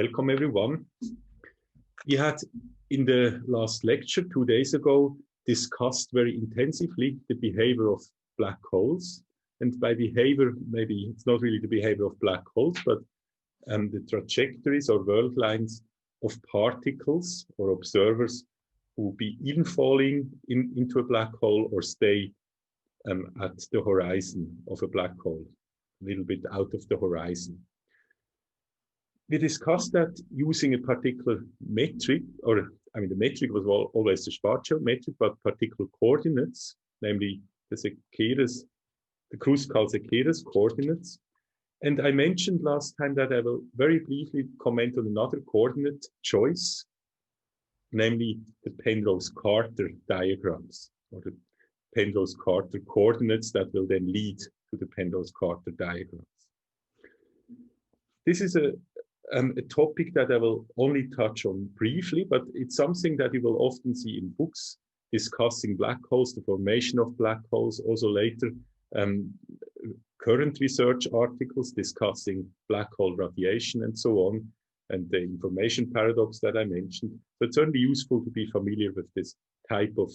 Welcome everyone. We had in the last lecture 2 days ago discussed very intensively the behavior of black holes. And by behavior, maybe it's not really the behavior of black holes, but the trajectories or world lines of particles or observers who be even falling into a black hole or stay at the horizon of a black hole, a little bit out of the horizon. We discussed that using a particular metric, or I mean, the metric was always the Schwarzschild metric, but particular coordinates, namely the Kruskal-Zekeres coordinates. And I mentioned last time that I will very briefly comment on another coordinate choice, namely the Penrose-Carter diagrams, or the Penrose-Carter coordinates that will then lead to the Penrose-Carter diagrams. This is a topic that I will only touch on briefly, but it's something that you will often see in books discussing black holes, the formation of black holes, also later current research articles discussing black hole radiation and so on, and the information paradox that I mentioned. So it's certainly useful to be familiar with this type of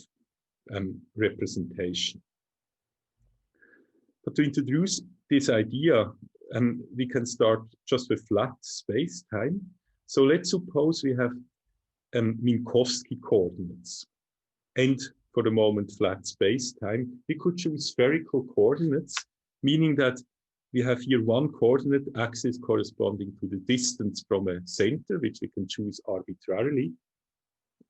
representation. But to introduce this idea, we can start just with flat space-time. So let's suppose we have Minkowski coordinates and for the moment flat space-time. We could choose spherical coordinates, meaning that we have here one coordinate axis corresponding to the distance from a center, which we can choose arbitrarily.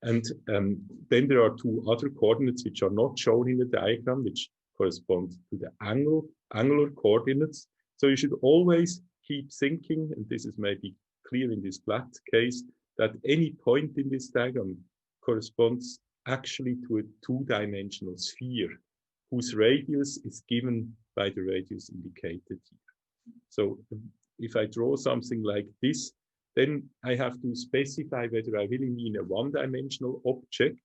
And then there are two other coordinates which are not shown in the diagram, which correspond to the angular coordinates. So you should always keep thinking, and this is maybe clear in this flat case, that any point in this diagram corresponds actually to a two-dimensional sphere whose radius is given by the radius indicated here. So if I draw something like this, then I have to specify whether I really mean a one-dimensional object.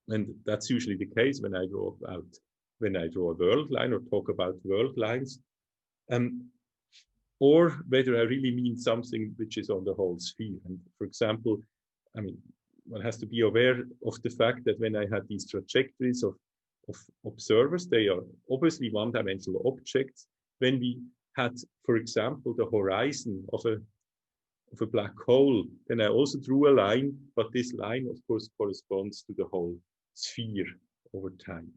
And that's usually the case when I draw a world line or talk about world lines. Or whether I really mean something which is on the whole sphere. And for example, I mean, one has to be aware of the fact that when I had these trajectories of observers, they are obviously one-dimensional objects. When we had, for example, the horizon of a black hole, then I also drew a line, but this line, of course, corresponds to the whole sphere over time.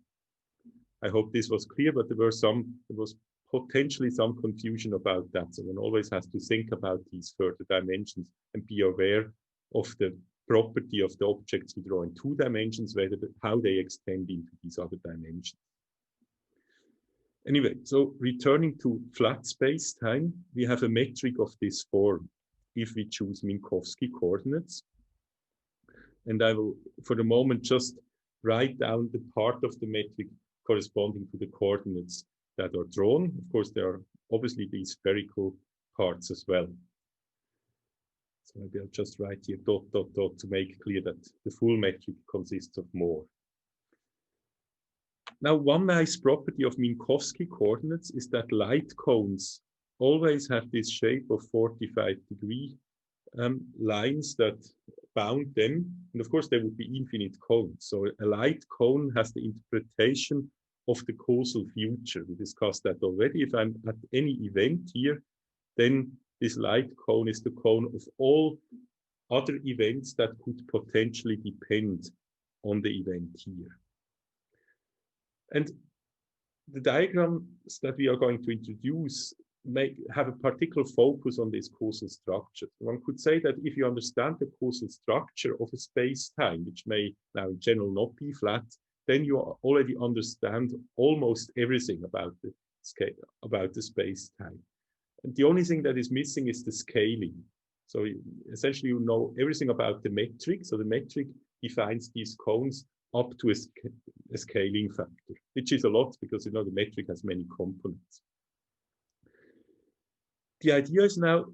I hope this was clear, but there was potentially some confusion about that. So one always has to think about these further dimensions and be aware of the property of the objects we draw in 2 dimensions, how they extend into these other dimensions. Anyway, so returning to flat space-time, we have a metric of this form if we choose Minkowski coordinates. And I will, for the moment, just write down the part of the metric corresponding to the coordinates that are drawn. Of course, there are obviously these spherical parts as well. So maybe I'll just write here ... to make clear that the full metric consists of more. Now, one nice property of Minkowski coordinates is that light cones always have this shape of 45-degree lines that bound them. And of course, there would be infinite cones. So a light cone has the interpretation of the causal future. We discussed that already. If I'm at any event here, then this light cone is the cone of all other events that could potentially depend on the event here. And the diagrams that we are going to introduce may have a particular focus on this causal structure. One could say that if you understand the causal structure of a space-time, which may now in general not be flat, then you already understand almost everything about the scale, about the space-time. And the only thing that is missing is the scaling. So essentially, you know everything about the metric. So the metric defines these cones up to a scaling factor, which is a lot because you know the metric has many components. The idea is now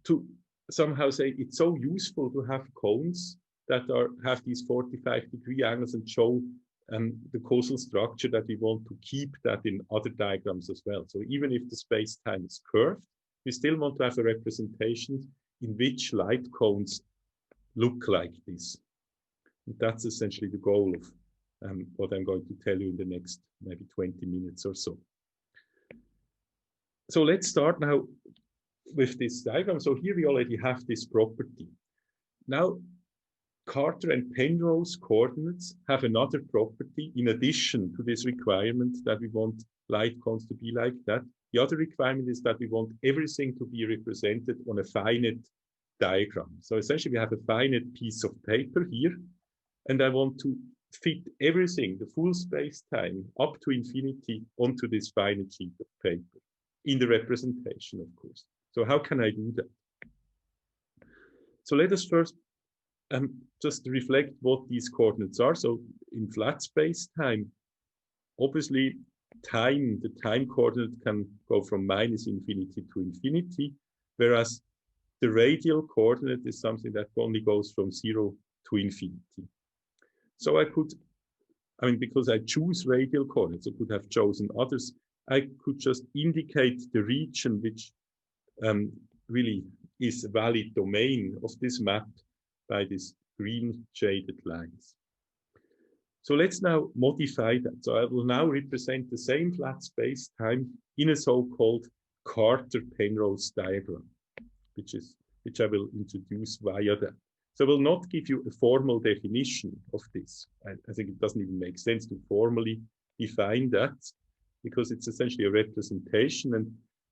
to somehow say it's so useful to have cones that have these 45-degree angles and show the causal structure that we want to keep that in other diagrams as well. So even if the space-time is curved, we still want to have a representation in which light cones look like this. And that's essentially the goal of what I'm going to tell you in the next maybe 20 minutes or so. So let's start now with this diagram. So here we already have this property. Now, Carter and Penrose coordinates have another property in addition to this requirement that we want light cones to be like that. The other requirement is that we want everything to be represented on a finite diagram. So essentially we have a finite piece of paper here, and I want to fit everything, the full space-time up to infinity onto this finite sheet of paper in the representation, of course. So how can I do that? So let us first just reflect what these coordinates are. So in flat space-time, obviously the time coordinate can go from minus infinity to infinity, whereas the radial coordinate is something that only goes from 0 to infinity. So I could, because I choose radial coordinates, I could have chosen others. I could just indicate the region which really is a valid domain of this map by these green shaded lines. So let's now modify that. So I will now represent the same flat space-time in a so-called Carter-Penrose diagram, which I will introduce via that. So I will not give you a formal definition of this. I think it doesn't even make sense to formally define that, because it's essentially a representation, and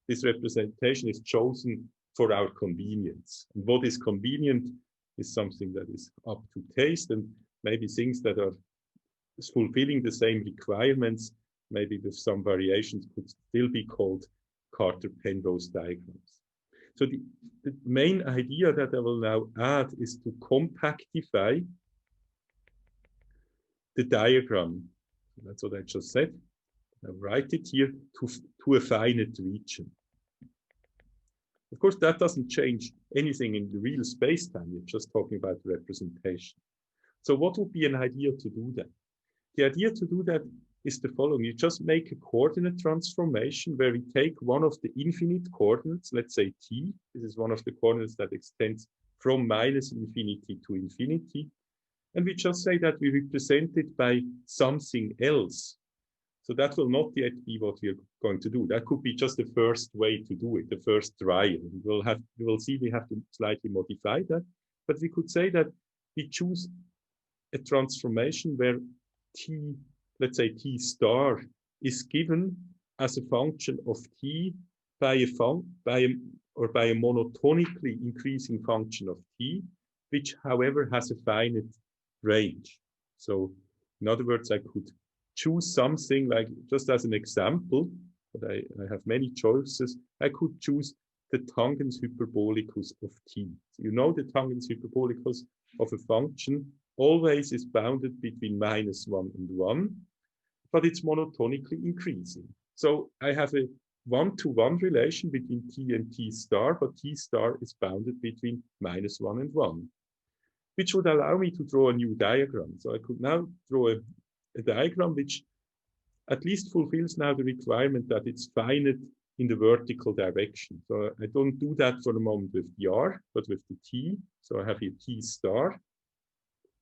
this representation is chosen for our convenience. And what is convenient is something that is up to taste, and maybe things that are fulfilling the same requirements, maybe with some variations, could still be called Carter-Penrose diagrams. So the main idea that I will now add is to compactify the diagram. That's what I just said. I write it here to a finite region. Of course, that doesn't change anything in the real space-time. We're just talking about the representation. So what would be an idea to do that? The idea to do that is the following. You just make a coordinate transformation where we take one of the infinite coordinates, let's say t. This is one of the coordinates that extends from minus infinity to infinity. And we just say that we represent it by something else. So that will not yet be what we are going to do. That could be just the first way to do it, the first trial. We will see we have to slightly modify that. But we could say that we choose a transformation where t, let's say t star, is given as a function of t by a monotonically increasing function of t, which, however, has a finite range. So in other words, I could choose something like, just as an example, but I have many choices. I could choose the tangens hyperbolicus of t. So you know the tangens hyperbolicus of a function always is bounded between -1 and 1, but it's monotonically increasing. So I have a one-to-one relation between t and t star, but t star is bounded between -1 and 1, which would allow me to draw a new diagram. So I could now draw a diagram which at least fulfills now the requirement that it's finite in the vertical direction. So I don't do that for the moment with the r, but with the t. So I have here t star.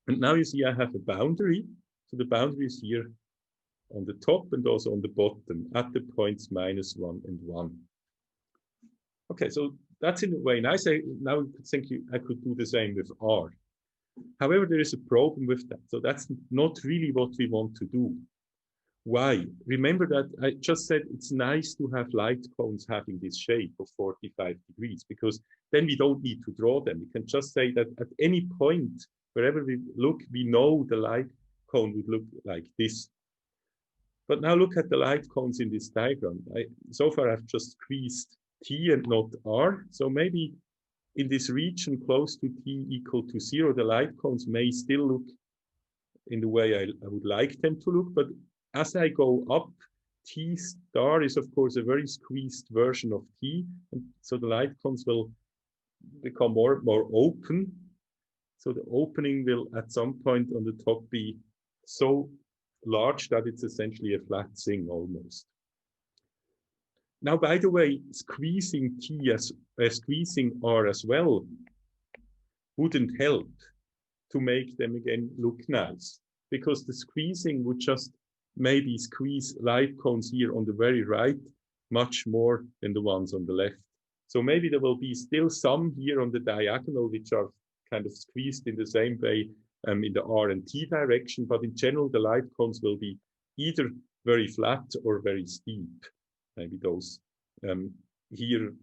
And now you see I have a boundary. So the boundary is here on the top and also on the bottom at the points -1 and 1. Okay, so that's in a way nice. Now I think I could do the same with r. However, there is a problem with that. So that's not really what we want to do. Why? Remember that I just said it's nice to have light cones having this shape of 45 degrees, because then we don't need to draw them. We can just say that at any point, wherever we look, we know the light cone would look like this. But now look at the light cones in this diagram. So far, I've just squeezed t and not r. So maybe in this region close to t equal to 0, the light cones may still look in the way I would like them to look. But as I go up, t star is, of course, a very squeezed version of t. And so the light cones will become more open. So the opening will at some point on the top be so large that it's essentially a flat thing almost. Now, by the way, squeezing R as well wouldn't help to make them again look nice, because the squeezing would just maybe squeeze light cones here on the very right much more than the ones on the left. So maybe there will be still some here on the diagonal which are kind of squeezed in the same way in the R and T direction, but in general the light cones will be either very flat or very steep. Maybe those here,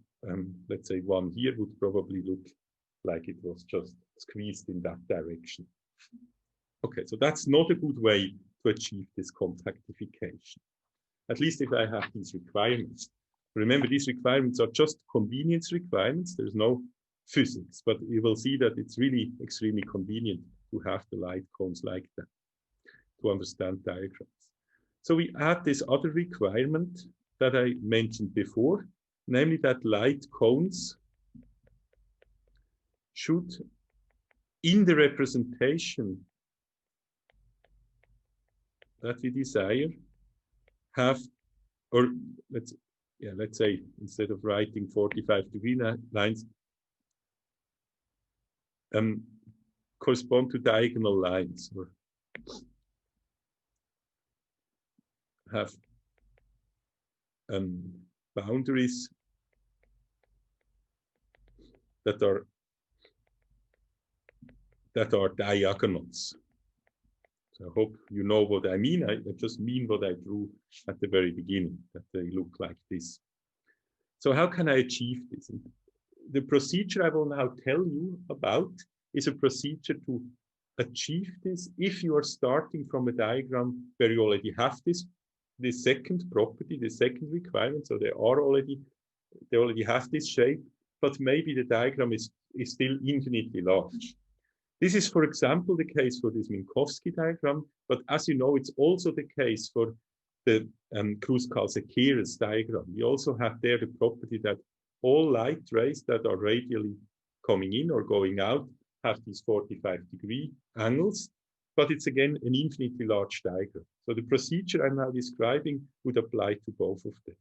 let's say one here would probably look like it was just squeezed in that direction. Okay, so that's not a good way to achieve this contractification, at least if I have these requirements. Remember, these requirements are just convenience requirements. There's no physics, but you will see that it's really extremely convenient to have the light cones like that to understand diagrams. So we add this other requirement that I mentioned before, namely that light cones should, in the representation that we desire, have, or let's say instead of writing 45-degree lines, correspond to diagonal lines, or have boundaries that are diagonals. So I hope you know what I mean. I just mean what I drew at the very beginning, that they look like this. So how can I achieve this? And the procedure I will now tell you about is a procedure to achieve this if you are starting from a diagram where you already have this second property, the second requirement. So they already have this shape, but maybe the diagram is still infinitely large. This is, for example, the case for this Minkowski diagram, but as you know, it's also the case for the Kirus diagram. We also have there the property that all light rays that are radially coming in or going out have these 45-degree angles, but it's again an infinitely large diagram. So the procedure I'm now describing would apply to both of them.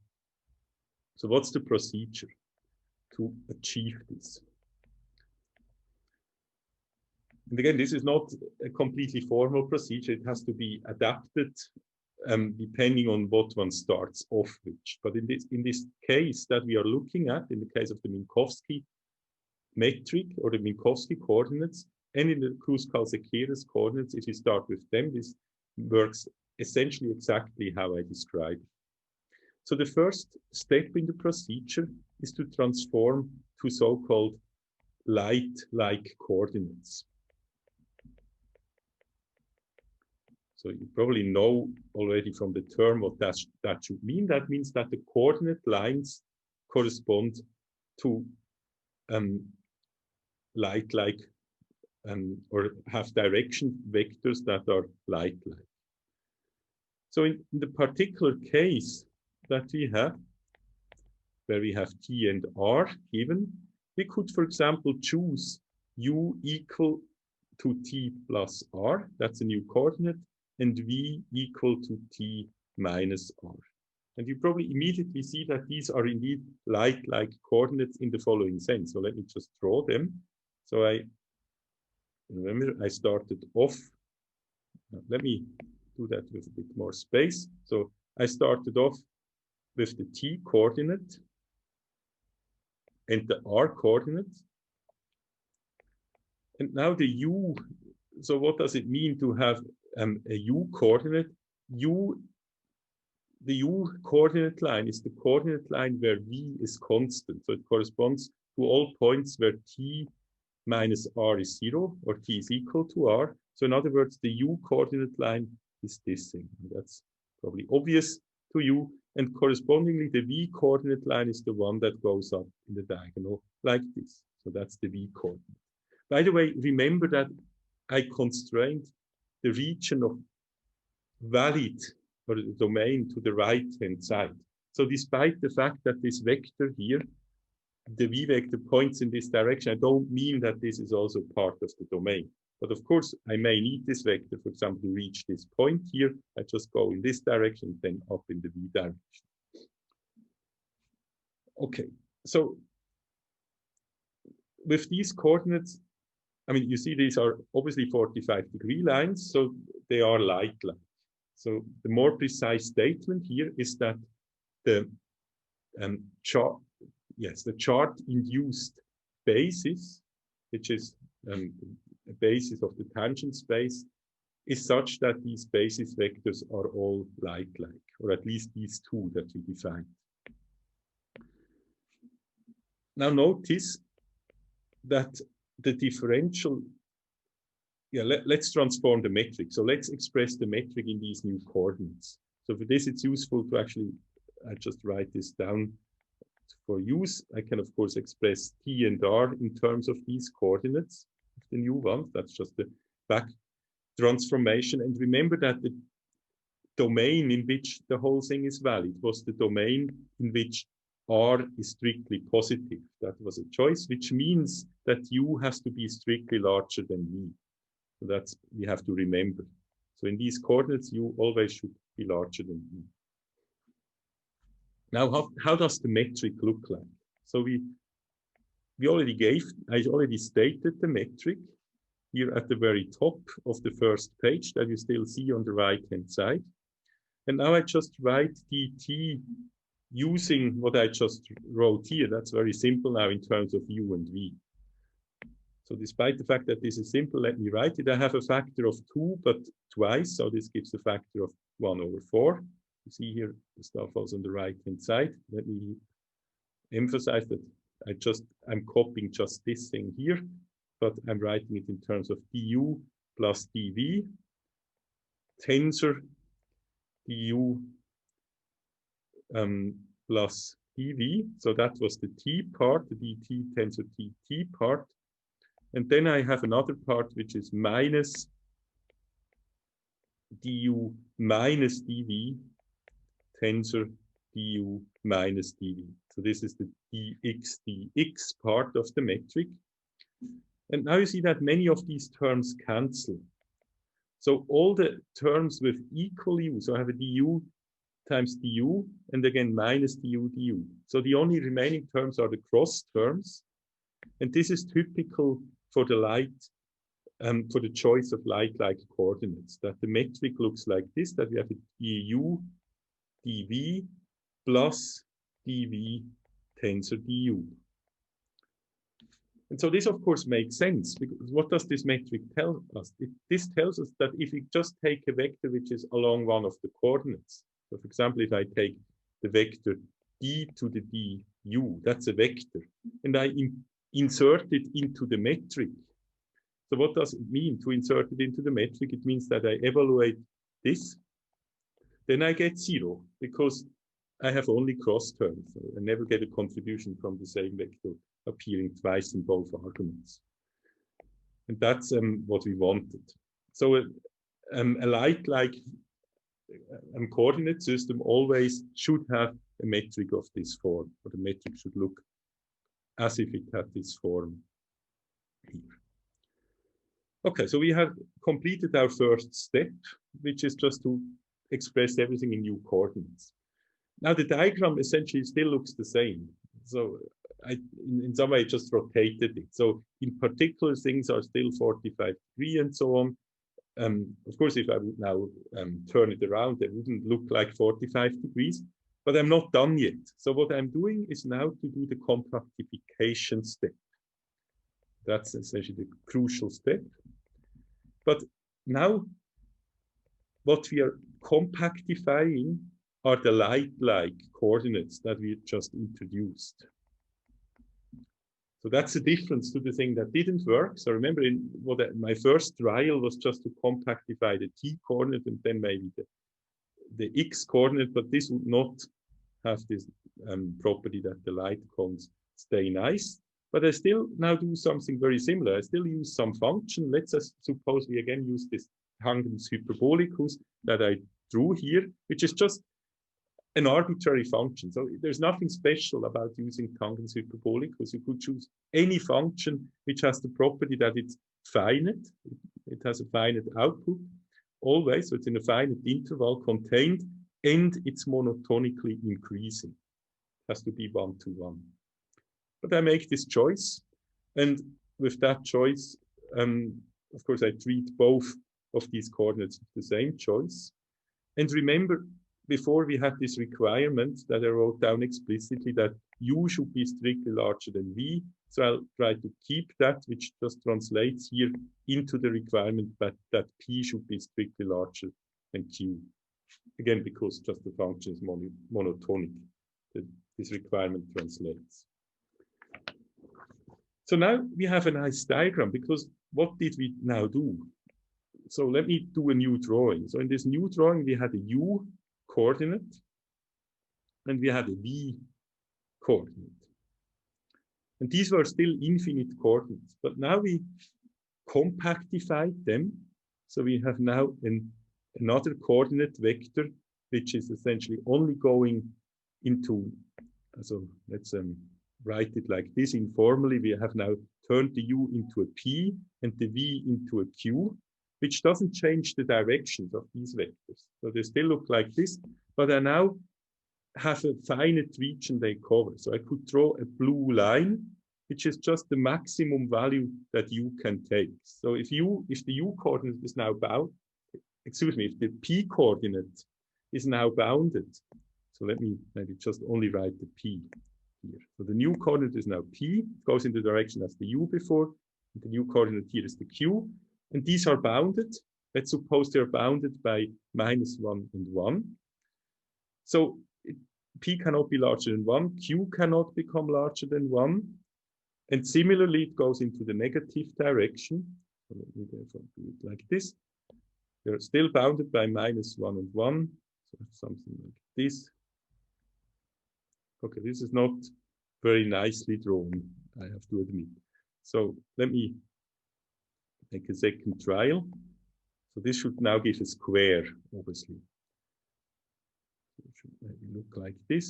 So what's the procedure to achieve this? And again, this is not a completely formal procedure. It has to be adapted depending on what one starts off with. But in this case that we are looking at, in the case of the Minkowski metric or the Minkowski coordinates, and in the Kruskal-Sekeres coordinates, if you start with them, this works essentially exactly how I described. So the first step in the procedure is to transform to so-called light-like coordinates. So you probably know already from the term what that should mean. That means that the coordinate lines correspond to light-like or have direction vectors that are light-like. So in the particular case that we have, where we have T and R given, we could, for example, choose U equal to T plus R, that's a new coordinate, and V equal to T minus R. And you probably immediately see that these are indeed light-like coordinates in the following sense. So let me just draw them. So I started off, let me do that with a bit more space. So I started off with the T coordinate and the R coordinate. And now the U, so what does it mean to have a U coordinate? The U coordinate line is the coordinate line where V is constant. So it corresponds to all points where T minus R is 0 or T is equal to R. So in other words, the U coordinate line is this thing. That's probably obvious to you. And correspondingly, the V coordinate line is the one that goes up in the diagonal like this. So that's the V coordinate. By the way, remember that I constrained the region of valid or the domain to the right-hand side. So despite the fact that this vector here, the V vector points in this direction, I don't mean that this is also part of the domain. But of course, I may need this vector, for example, to reach this point here. I just go in this direction, then up in the V direction. Okay, so with these coordinates, I mean, you see these are obviously 45-degree lines, so they are light-like. So the more precise statement here is that the chart, yes, the chart-induced basis, which is a basis of the tangent space, is such that these basis vectors are all light-like, or at least these two that we defined. Now notice that the differential, let's transform the metric. So let's express the metric in these new coordinates. So for this, it's useful to actually, I just write this down for use. I can, of course, express T and R in terms of these coordinates, the new ones. That's just the back transformation. And remember that the domain in which the whole thing is valid was the domain in which R is strictly positive. That was a choice, which means that U has to be strictly larger than V. So that's, we have to remember. So in these coordinates, U always should be larger than V. Now, how does the metric look like? So I already stated the metric here at the very top of the first page that you still see on the right-hand side. And now I just write dt using what I just wrote here. That's very simple now in terms of U and V. So despite the fact that this is simple, let me write it. I have a factor of 2, but twice. So this gives a factor of 1/4. You see here the stuff also on the right-hand side. Let me emphasize that I'm copying just this thing here, but I'm writing it in terms of du plus dv, tensor du plus dv. So that was the t part, the dt tensor t part. And then I have another part which is minus du minus dv tensor du minus dv. So this is the dx part of the metric. And now you see that many of these terms cancel. So all the terms with equal u, so I have a du times du, and again minus du. So the only remaining terms are the cross terms. And this is typical for the for the choice of light-like coordinates, that the metric looks like this, that we have a du dv plus dv tensor du. And so this, of course, makes sense, because what does this metric tell us? This tells us that if we just take a vector which is along one of the coordinates, so for example, if I take the vector d to the du, that's a vector, and I insert it into the metric. So what does it mean to insert it into the metric? It means that I evaluate this, then I get 0, because I have only cross terms. So I never get a contribution from the same vector appearing twice in both arguments. And that's what we wanted. So a light-like coordinate system always should have a metric of this form, or the metric should look as if it had this form here. Okay, so we have completed our first step, which is just to express everything in new coordinates. Now the diagram essentially still looks the same. So in some way, just rotated it. So in particular, things are still 45 degrees and so on. Of course, if I would now turn it around, it wouldn't look like 45 degrees, but I'm not done yet. So what I'm doing is now to do the contractification step. That's essentially the crucial step. But now what we are compactifying are the light-like coordinates that we just introduced. So that's the difference to the thing that didn't work. So remember, my first trial was just to compactify the t coordinate and then maybe the x coordinate, but this would not have this property that the light cones stay nice. But I still now do something very similar. I still use some function. Let's suppose we again use this tangent hyperbolicus that I drew here, which is just an arbitrary function. So there's nothing special about using tangent hyperbolicus. You could choose any function which has the property that it's finite. It has a finite output always. So it's in a finite interval contained, and it's monotonically increasing. has to be 1 to 1. But I make this choice, and with that choice, of course, I treat both of these coordinates with the same choice. And remember, before we had this requirement that I wrote down explicitly that u should be strictly larger than v. So I'll try to keep that, which just translates here into the requirement that p should be strictly larger than q. Again, because just the function is monotonic, this requirement translates. So now we have a nice diagram, because what did we now do? So let me do a new drawing. So in this new drawing, we had a u coordinate and we had a v coordinate. And these were still infinite coordinates, but now we compactified them. So we have now another coordinate vector, which is essentially only going into, so let's write it like this. Informally, we have now turned the u into a p and the v into a q, which doesn't change the directions of these vectors. So they still look like this, but I now have a finite region they cover. So I could draw a blue line, which is just the maximum value that u can take. So if the u coordinate is now bound, excuse me, if the p coordinate is now bounded, so let me maybe just only write the p here. So the new coordinate is now p, it goes in the direction as the u before, and the new coordinate here is the q, and these are bounded. Let's suppose they're bounded by -1 and 1. So p cannot be larger than 1, q cannot become larger than 1, and similarly it goes into the negative direction. So let me therefore do it like this. They're still bounded by -1 and 1, so something like this. Okay, this is not very nicely drawn, I have to admit. So let me make a second trial. So this should now give a square, obviously. It should maybe look like this.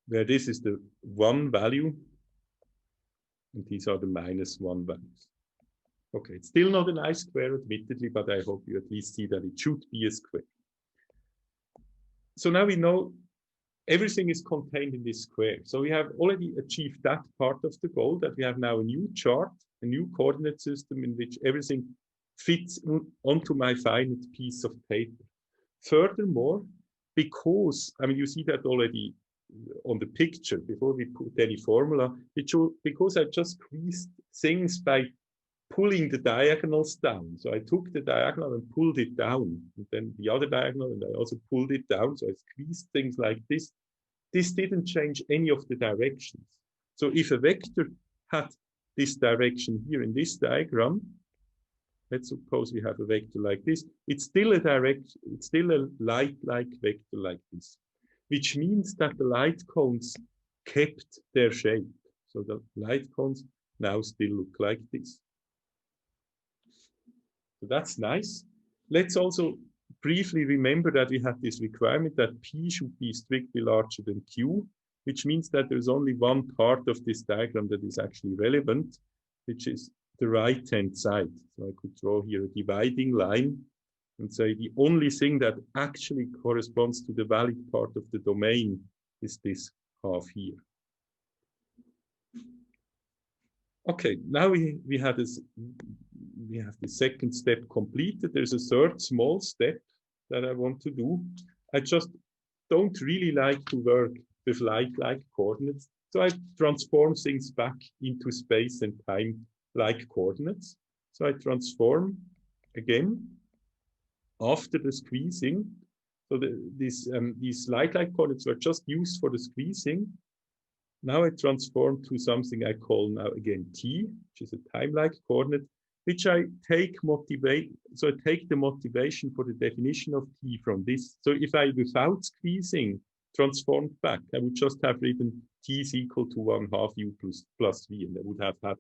Where this is the 1 value, and these are the -1 values. Okay, it's still not a nice square, admittedly, but I hope you at least see that it should be a square. So now we know everything is contained in this square. So we have already achieved that part of the goal, that we have now a new chart, a new coordinate system in which everything fits onto my finite piece of paper. Furthermore, because, I mean, you see that already on the picture before we put any formula, because I just squeezed things by pulling the diagonals down. So I took the diagonal and pulled it down, and then the other diagonal, and I also pulled it down. So I squeezed things like this. This didn't change any of the directions. So if a vector had this direction here in this diagram, let's suppose we have a vector like this, it's still a light-like vector like this, which means that the light cones kept their shape. So the light cones now still look like this. So that's nice. Let's also briefly remember that we had this requirement that p should be strictly larger than q, which means that there's only one part of this diagram that is actually relevant, which is the right-hand side. So I could draw here a dividing line and say the only thing that actually corresponds to the valid part of the domain is this half here. Okay, now we have the second step completed. There's a third small step that I want to do. I just don't really like to work with light-like coordinates. So I transform things back into space and time-like coordinates. So I transform again after the squeezing. So these light-like coordinates were just used for the squeezing. Now I transform to something I call now again t, which is a time-like coordinate, which I take so I take the motivation for the definition of t from this. So if I, without squeezing, transformed back, I would just have written t is equal to 1/2 u plus v, and I would have had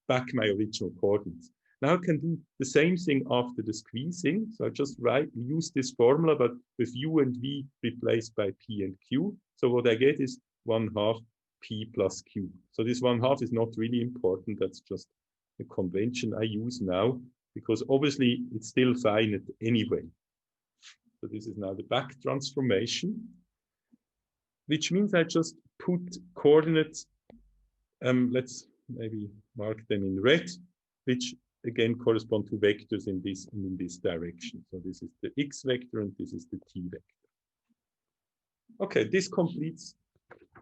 back my original coordinates. Now I can do the same thing after the squeezing. So I just use this formula, but with u and v replaced by p and q. So what I get is 1/2 p plus q. So this 1/2 is not really important. That's just a convention I use now, because obviously it's still finite anyway. So this is now the back transformation, which means I just put coordinates, let's maybe mark them in red, which again correspond to vectors in this direction. So this is the x vector and this is the t vector. Okay, this completes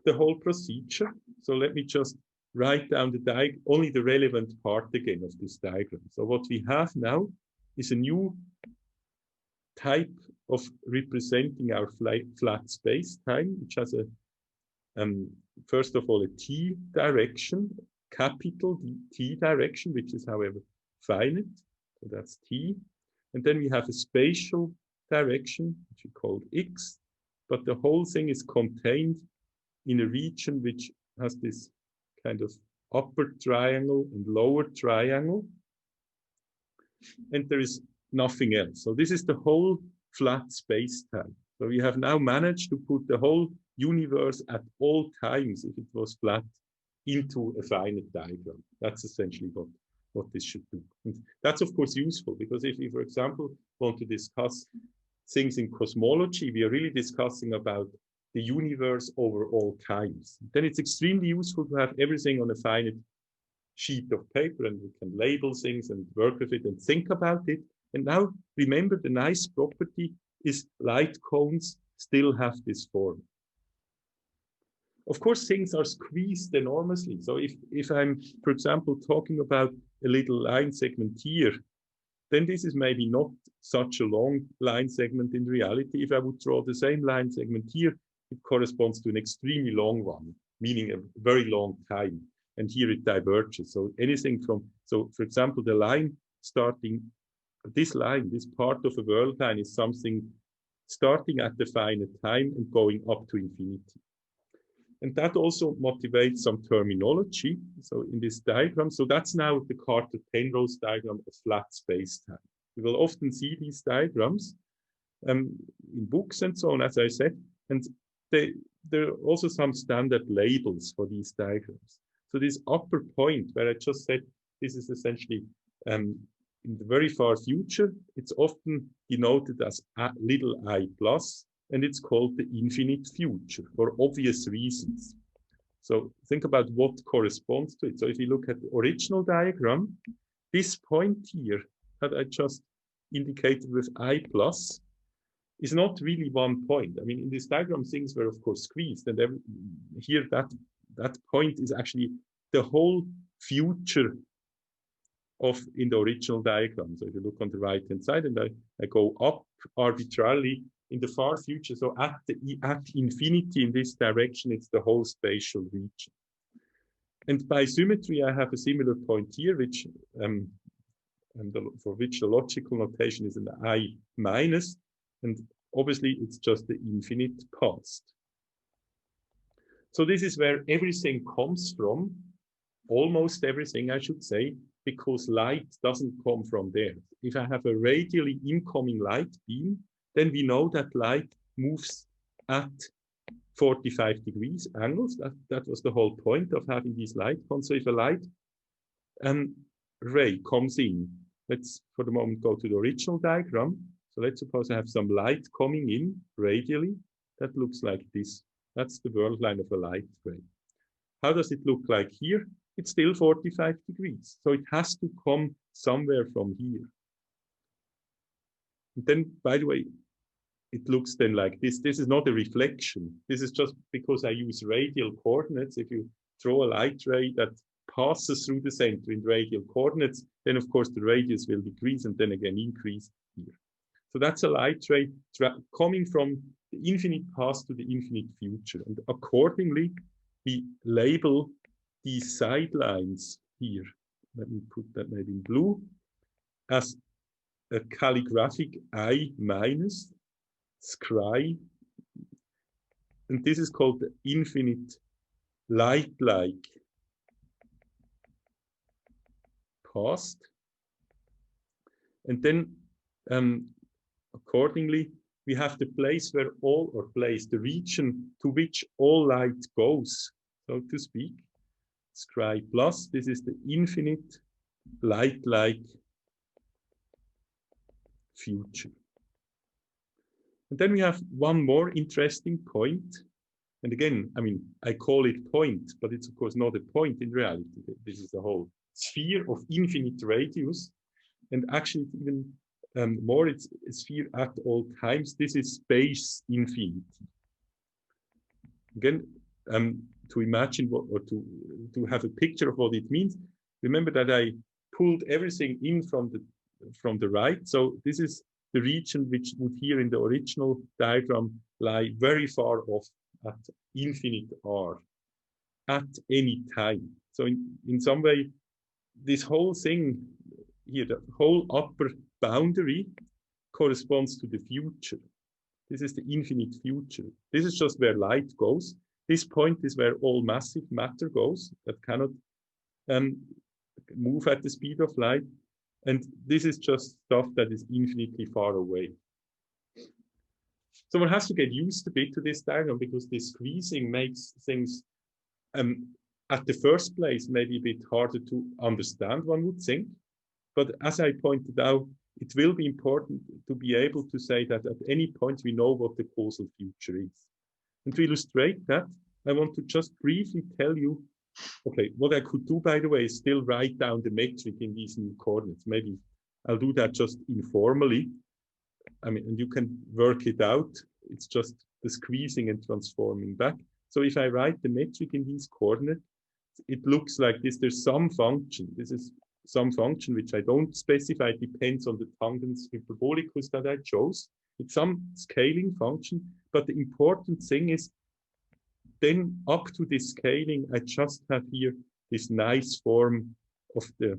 the whole procedure. So let me just write down only the relevant part again of this diagram. So what we have now is a new type of representing our flat space-time, which has a first of all a t direction, capital T direction, which is however finite. So that's t. And then we have a spatial direction, which we call x, but the whole thing is contained in a region which has this kind of upper triangle and lower triangle. And there is nothing else. So this is the whole flat space-time. So we have now managed to put the whole universe at all times, if it was flat, into a finite diagram. That's essentially what this should do. And that's of course useful, because if you, for example, want to discuss things in cosmology, we are really discussing about the universe over all times. Then it's extremely useful to have everything on a finite sheet of paper, and we can label things and work with it and think about it. And now remember, the nice property is light cones still have this form. Of course, things are squeezed enormously. So if I'm, for example, talking about a little line segment here, then this is maybe not such a long line segment in reality. If I would draw the same line segment here, it corresponds to an extremely long one, meaning a very long time. And here it diverges. So anything from, so for example, the line starting, this line, this part of a world line is something starting at the finite time and going up to infinity. And that also motivates some terminology. So in this diagram, so that's now the Carter-Penrose diagram of flat space-time. We will often see these diagrams in books and so on, as I said, and there are also some standard labels for these diagrams. So this upper point where I just said this is essentially in the very far future, it's often denoted as little I plus, and it's called the infinite future for obvious reasons. So think about what corresponds to it. So if you look at the original diagram, this point here that I just indicated with I plus is not really one point. I mean, in this diagram, things were of course squeezed, and here that point is actually the whole future in the original diagram. So if you look on the right-hand side, and I go up arbitrarily in the far future, so at infinity in this direction, it's the whole spatial region. And by symmetry, I have a similar point here, which for which the logical notation is an I minus, and obviously it's just the infinite past. So this is where everything comes from, almost everything, I should say, because light doesn't come from there. If I have a radially incoming light beam, then we know that light moves at 45 degrees angles. That was the whole point of having these light cones. So if a light ray comes in, let's for the moment go to the original diagram. So let's suppose I have some light coming in radially. That looks like this. That's the world line of a light ray. How does it look like here? It's still 45 degrees. So it has to come somewhere from here. And then, by the way, it looks then like this. This is not a reflection. This is just because I use radial coordinates. If you draw a light ray that passes through the center in radial coordinates, then of course the radius will decrease and then again increase here. So that's a light ray coming from the infinite past to the infinite future. And accordingly, we label these sidelines here, let me put that maybe in blue, as a calligraphic I minus scry. And this is called the infinite light-like past. And then accordingly, we have the place where the region to which all light goes, so to speak. Scry plus, this is the infinite light-like future. And then we have one more interesting point. And again, I mean, I call it point, but it's of course not a point in reality. This is a whole sphere of infinite radius. And actually, it's even more, it's a sphere at all times. This is space infinity. Again, to imagine what, or to have a picture of what it means, remember that I pulled everything in from the right. So this is the region which would here in the original diagram lie very far off at infinite r at any time. So in some way, this whole thing here, the whole upper boundary corresponds to the future. This is the infinite future. This is just where light goes. This point is where all massive matter goes that cannot move at the speed of light. And this is just stuff that is infinitely far away. So one has to get used a bit to this diagram because this squeezing makes things at the first place maybe a bit harder to understand, one would think. But as I pointed out, it will be important to be able to say that at any point we know what the causal future is. And to illustrate that, I want to just briefly tell you, okay, what I could do, by the way, is still write down the metric in these new coordinates. Maybe I'll do that just informally. I mean, and you can work it out. It's just the squeezing and transforming back. So if I write the metric in these coordinates, it looks like this. There's some function. This is some function which I don't specify. It depends on the tangents hyperbolicus that I chose. It's some scaling function. But the important thing is, then up to this scaling, I just have here this nice form of the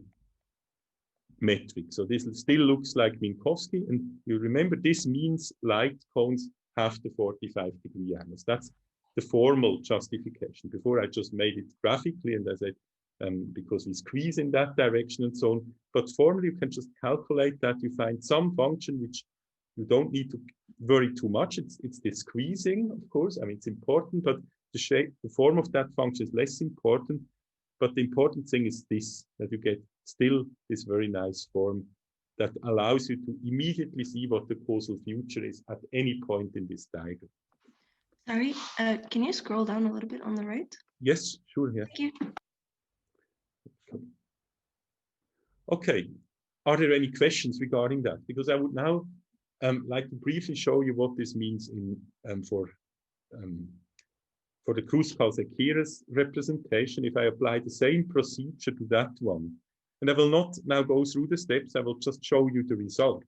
metric. So this still looks like Minkowski. And you remember, this means light cones have the 45-degree angles. That's the formal justification. Before I just made it graphically, and I said, because we squeeze in that direction and so on. But formally, you can just calculate that. You find some function which you don't need to worry too much. It's the squeezing, of course. I mean, it's important, but the shape, the form of that function is less important. But the important thing is this, that you get still this very nice form that allows you to immediately see what the causal future is at any point in this diagram. Sorry, can you scroll down a little bit on the right? Yes, sure, yeah. Thank you. Okay, are there any questions regarding that? Because I would now like to briefly show you what this means in for the Kruskal-Kirus representation. If I apply the same procedure to that one, and I will not now go through the steps, I will just show you the result.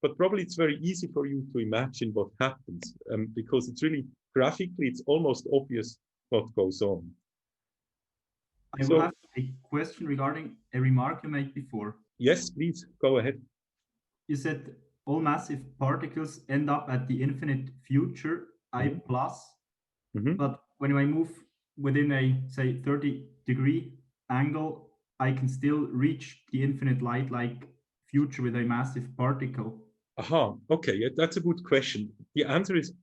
But probably it's very easy for you to imagine what happens because it's really graphically, it's almost obvious what goes on. I will have a question regarding a remark you made before. Yes, please, go ahead. You said all massive particles end up at the infinite future, I plus, but when I move within a, say, 30-degree angle, I can still reach the infinite light-like future with a massive particle. Aha, okay, yeah, that's a good question. The answer is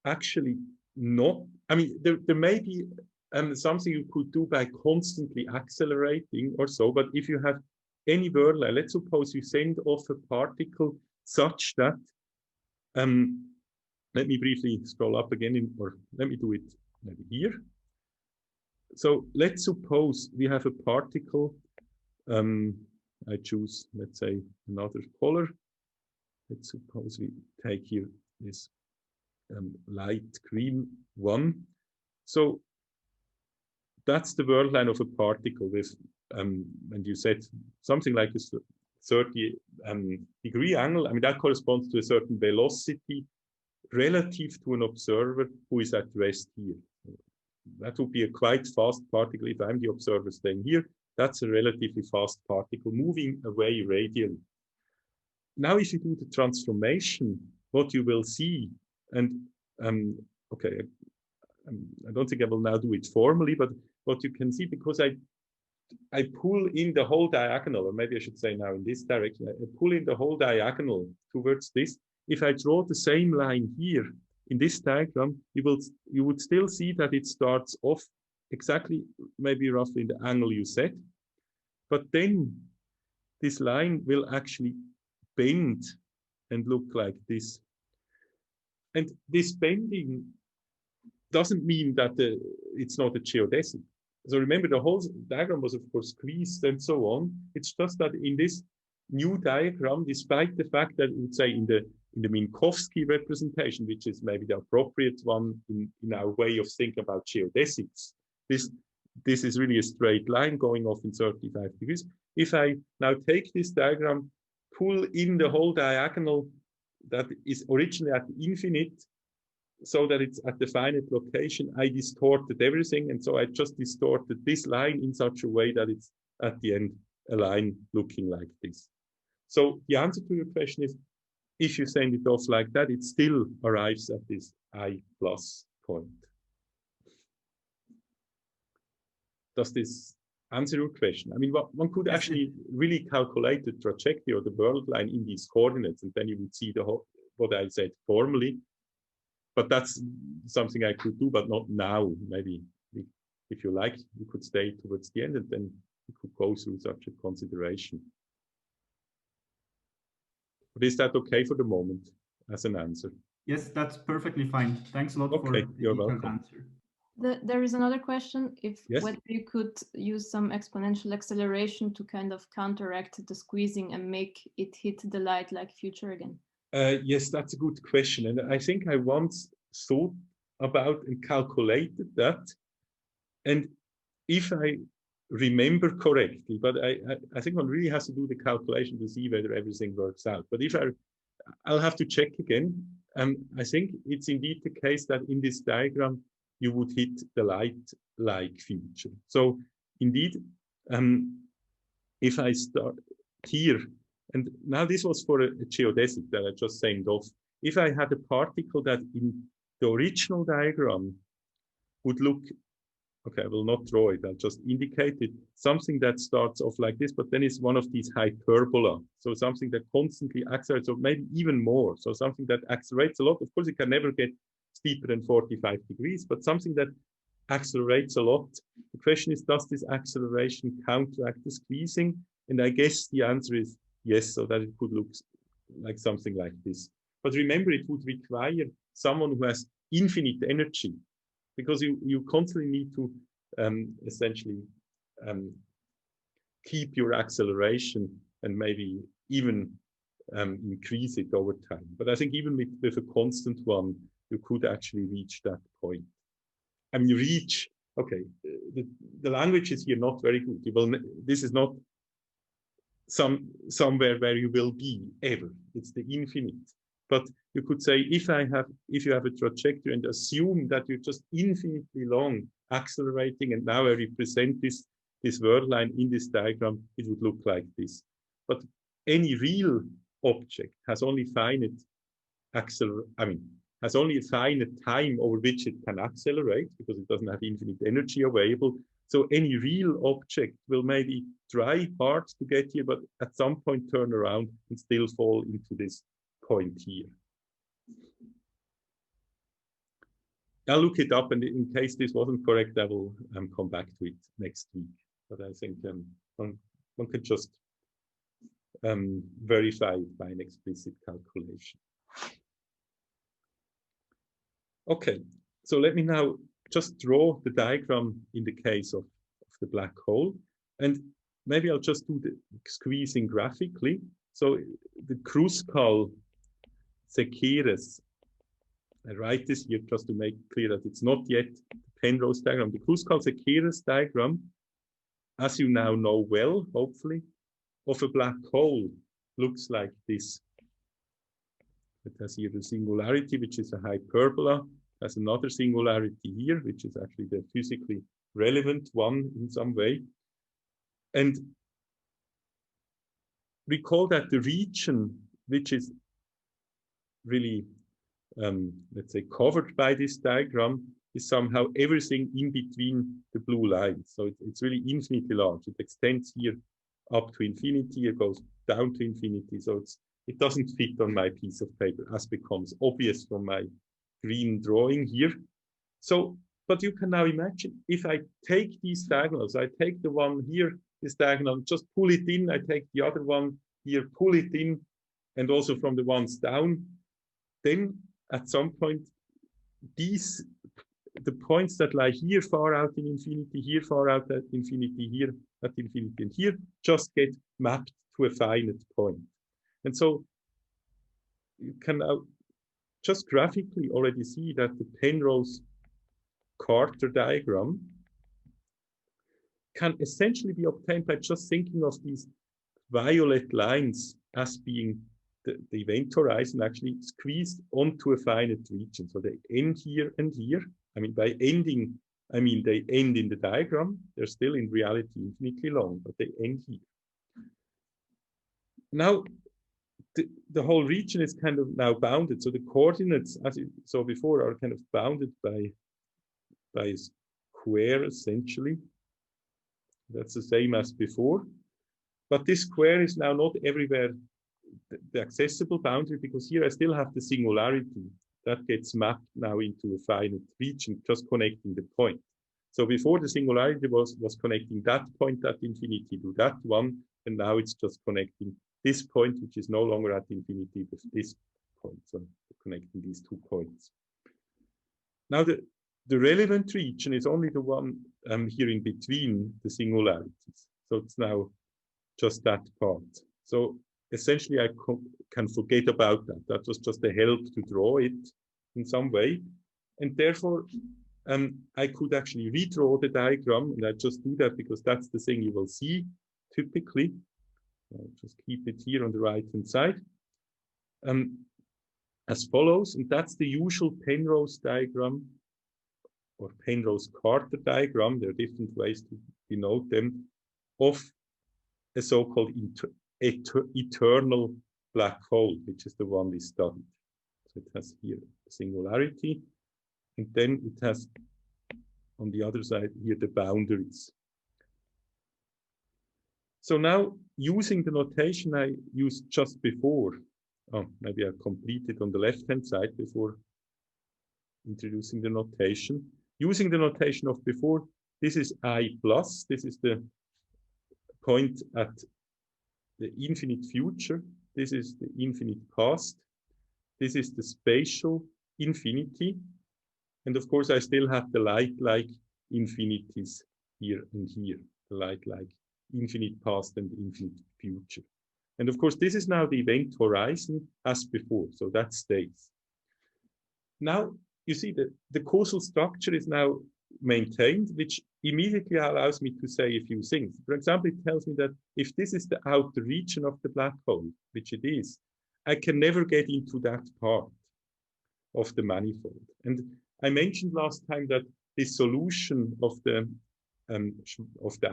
actually not. I mean, there may be something you could do by constantly accelerating or so, but if you have any whirlwind, let's suppose you send off a particle such that, let me briefly scroll up again, or let me do it maybe here. So let's suppose we have a particle, I choose, let's say, another color. Let's suppose we take here this light green one. So that's the world line of a particle with, and you said something like a 30-degree angle. I mean, that corresponds to a certain velocity relative to an observer who is at rest here. That would be a quite fast particle if I'm the observer staying here. That's a relatively fast particle moving away radially. Now, if you do the transformation, what you will see, and okay, I don't think I will now do it formally, but what you can see, because I pull in the whole diagonal, or maybe I should say now in this direction, I pull in the whole diagonal towards this. If I draw the same line here in this diagram, you would still see that it starts off exactly, maybe roughly in the angle you set, but then this line will actually bend and look like this. And this bending doesn't mean that it's not a geodesic. So remember, the whole diagram was, of course, squeezed and so on. It's just that in this new diagram, despite the fact that we would say in the Minkowski representation, which is maybe the appropriate one in our way of thinking about geodesics, this is really a straight line going off in 35 degrees. If I now take this diagram, pull in the whole diagonal that is originally at infinite, so that it's at the finite location, I distorted everything. And so I just distorted this line in such a way that it's at the end a line looking like this. So the answer to your question is, if you send it off like that, it still arrives at this I plus point. Does this answer your question? I mean, one could actually really calculate the trajectory or the world line in these coordinates, and then you would see the whole, what I said formally. But that's something I could do, but not now. Maybe if you like, you could stay towards the end and then you could go through such a consideration. But is that okay for the moment as an answer? Yes, that's perfectly fine. Thanks a lot for the detailed answer. There is another question, whether you could use some exponential acceleration to kind of counteract the squeezing and make it hit the light like future again. Yes, that's a good question. And I think I once thought about and calculated that. And if I remember correctly, but I think one really has to do the calculation to see whether everything works out. But if I'll have to check again. I think it's indeed the case that in this diagram, you would hit the light-like future. So indeed, if I start here, and now this was for a geodesic that I just sent off. If I had a particle that in the original diagram would look, okay, I will not draw it, I'll just indicate it, something that starts off like this, but then it's one of these hyperbola. So something that constantly accelerates, or maybe even more. So something that accelerates a lot. Of course, it can never get steeper than 45 degrees, but something that accelerates a lot. The question is, does this acceleration counteract the squeezing? And I guess the answer is yes, so that it could look like something like this. But remember, it would require someone who has infinite energy, because you constantly need to essentially keep your acceleration and maybe even increase it over time. But I think even with a constant one, you could actually reach that point. I mean, okay, the language is here not very good. This is not somewhere where you will be ever. It's the infinite. But you could say, if you have a trajectory and assume that you're just infinitely long accelerating, and now I represent this world line in this diagram, it would look like this. But any real object has only has only a finite time over which it can accelerate, because it doesn't have infinite energy available. So any real object will maybe try hard to get here, but at some point turn around and still fall into this point here. I'll look it up, and in case this wasn't correct, I will come back to it next week. But I think one could just verify it by an explicit calculation. Okay, so let me now just draw the diagram in the case of the black hole. And maybe I'll just do the squeezing graphically. So the Kruskal-Sekeres, I write this here just to make clear that it's not yet the Penrose diagram. The Kruskal-Sekeres diagram, as you now know well, hopefully, of a black hole looks like this. It has here the singularity, which is a hyperbola. Has another singularity here, which is actually the physically relevant one in some way. And recall that the region, which is really, let's say, covered by this diagram, is somehow everything in between the blue lines. So it's really infinitely large. It extends here up to infinity. It goes down to infinity. So it doesn't fit on my piece of paper, as becomes obvious from my green drawing here. So, but you can now imagine, if I take these diagonals, I take the one here, this diagonal, just pull it in, I take the other one here, pull it in, and also from the ones down, then at some point, the points that lie here far out in infinity, here far out at infinity, here at infinity, and here just get mapped to a finite point. And so you can now just graphically already see that the Penrose-Carter diagram can essentially be obtained by just thinking of these violet lines as being the event horizon actually squeezed onto a finite region. So they end here and here. I mean, by ending, I mean they end in the diagram. They're still in reality infinitely long, but they end here. Now, the whole region is kind of now bounded. So the coordinates, as you saw before, are kind of bounded by a square, essentially. That's the same as before. But this square is now not everywhere the accessible boundary, because here I still have the singularity that gets mapped now into a finite region, just connecting the point. So before, the singularity was connecting that point at infinity to that one, and now it's just connecting this point, which is no longer at infinity, with this point, so connecting these 2 points. Now the relevant region is only the one here in between the singularities. So it's now just that part. So essentially, I can forget about that. That was just a help to draw it in some way. And therefore, I could actually redraw the diagram, and I just do that because that's the thing you will see typically. I'll just keep it here on the right-hand side. As follows, and that's the usual Penrose diagram or Penrose-Carter diagram. There are different ways to denote them, of a so-called eternal black hole, which is the one we studied. So it has here a singularity, and then it has on the other side here the boundaries. So now, using the notation I used just before, maybe I completed on the left-hand side before introducing the notation. Using the notation of before, this is I plus, this is the point at the infinite future, this is the infinite past, this is the spatial infinity, and of course I still have the light-like infinities here and here, the light-like infinite past and infinite future. And of course this is now the event horizon as before, so that stays. Now you see that the causal structure is now maintained, which immediately allows me to say a few things. For example, it tells me that if this is the outer region of the black hole, which it is, I can never get into that part of the manifold. And I mentioned last time that this solution of the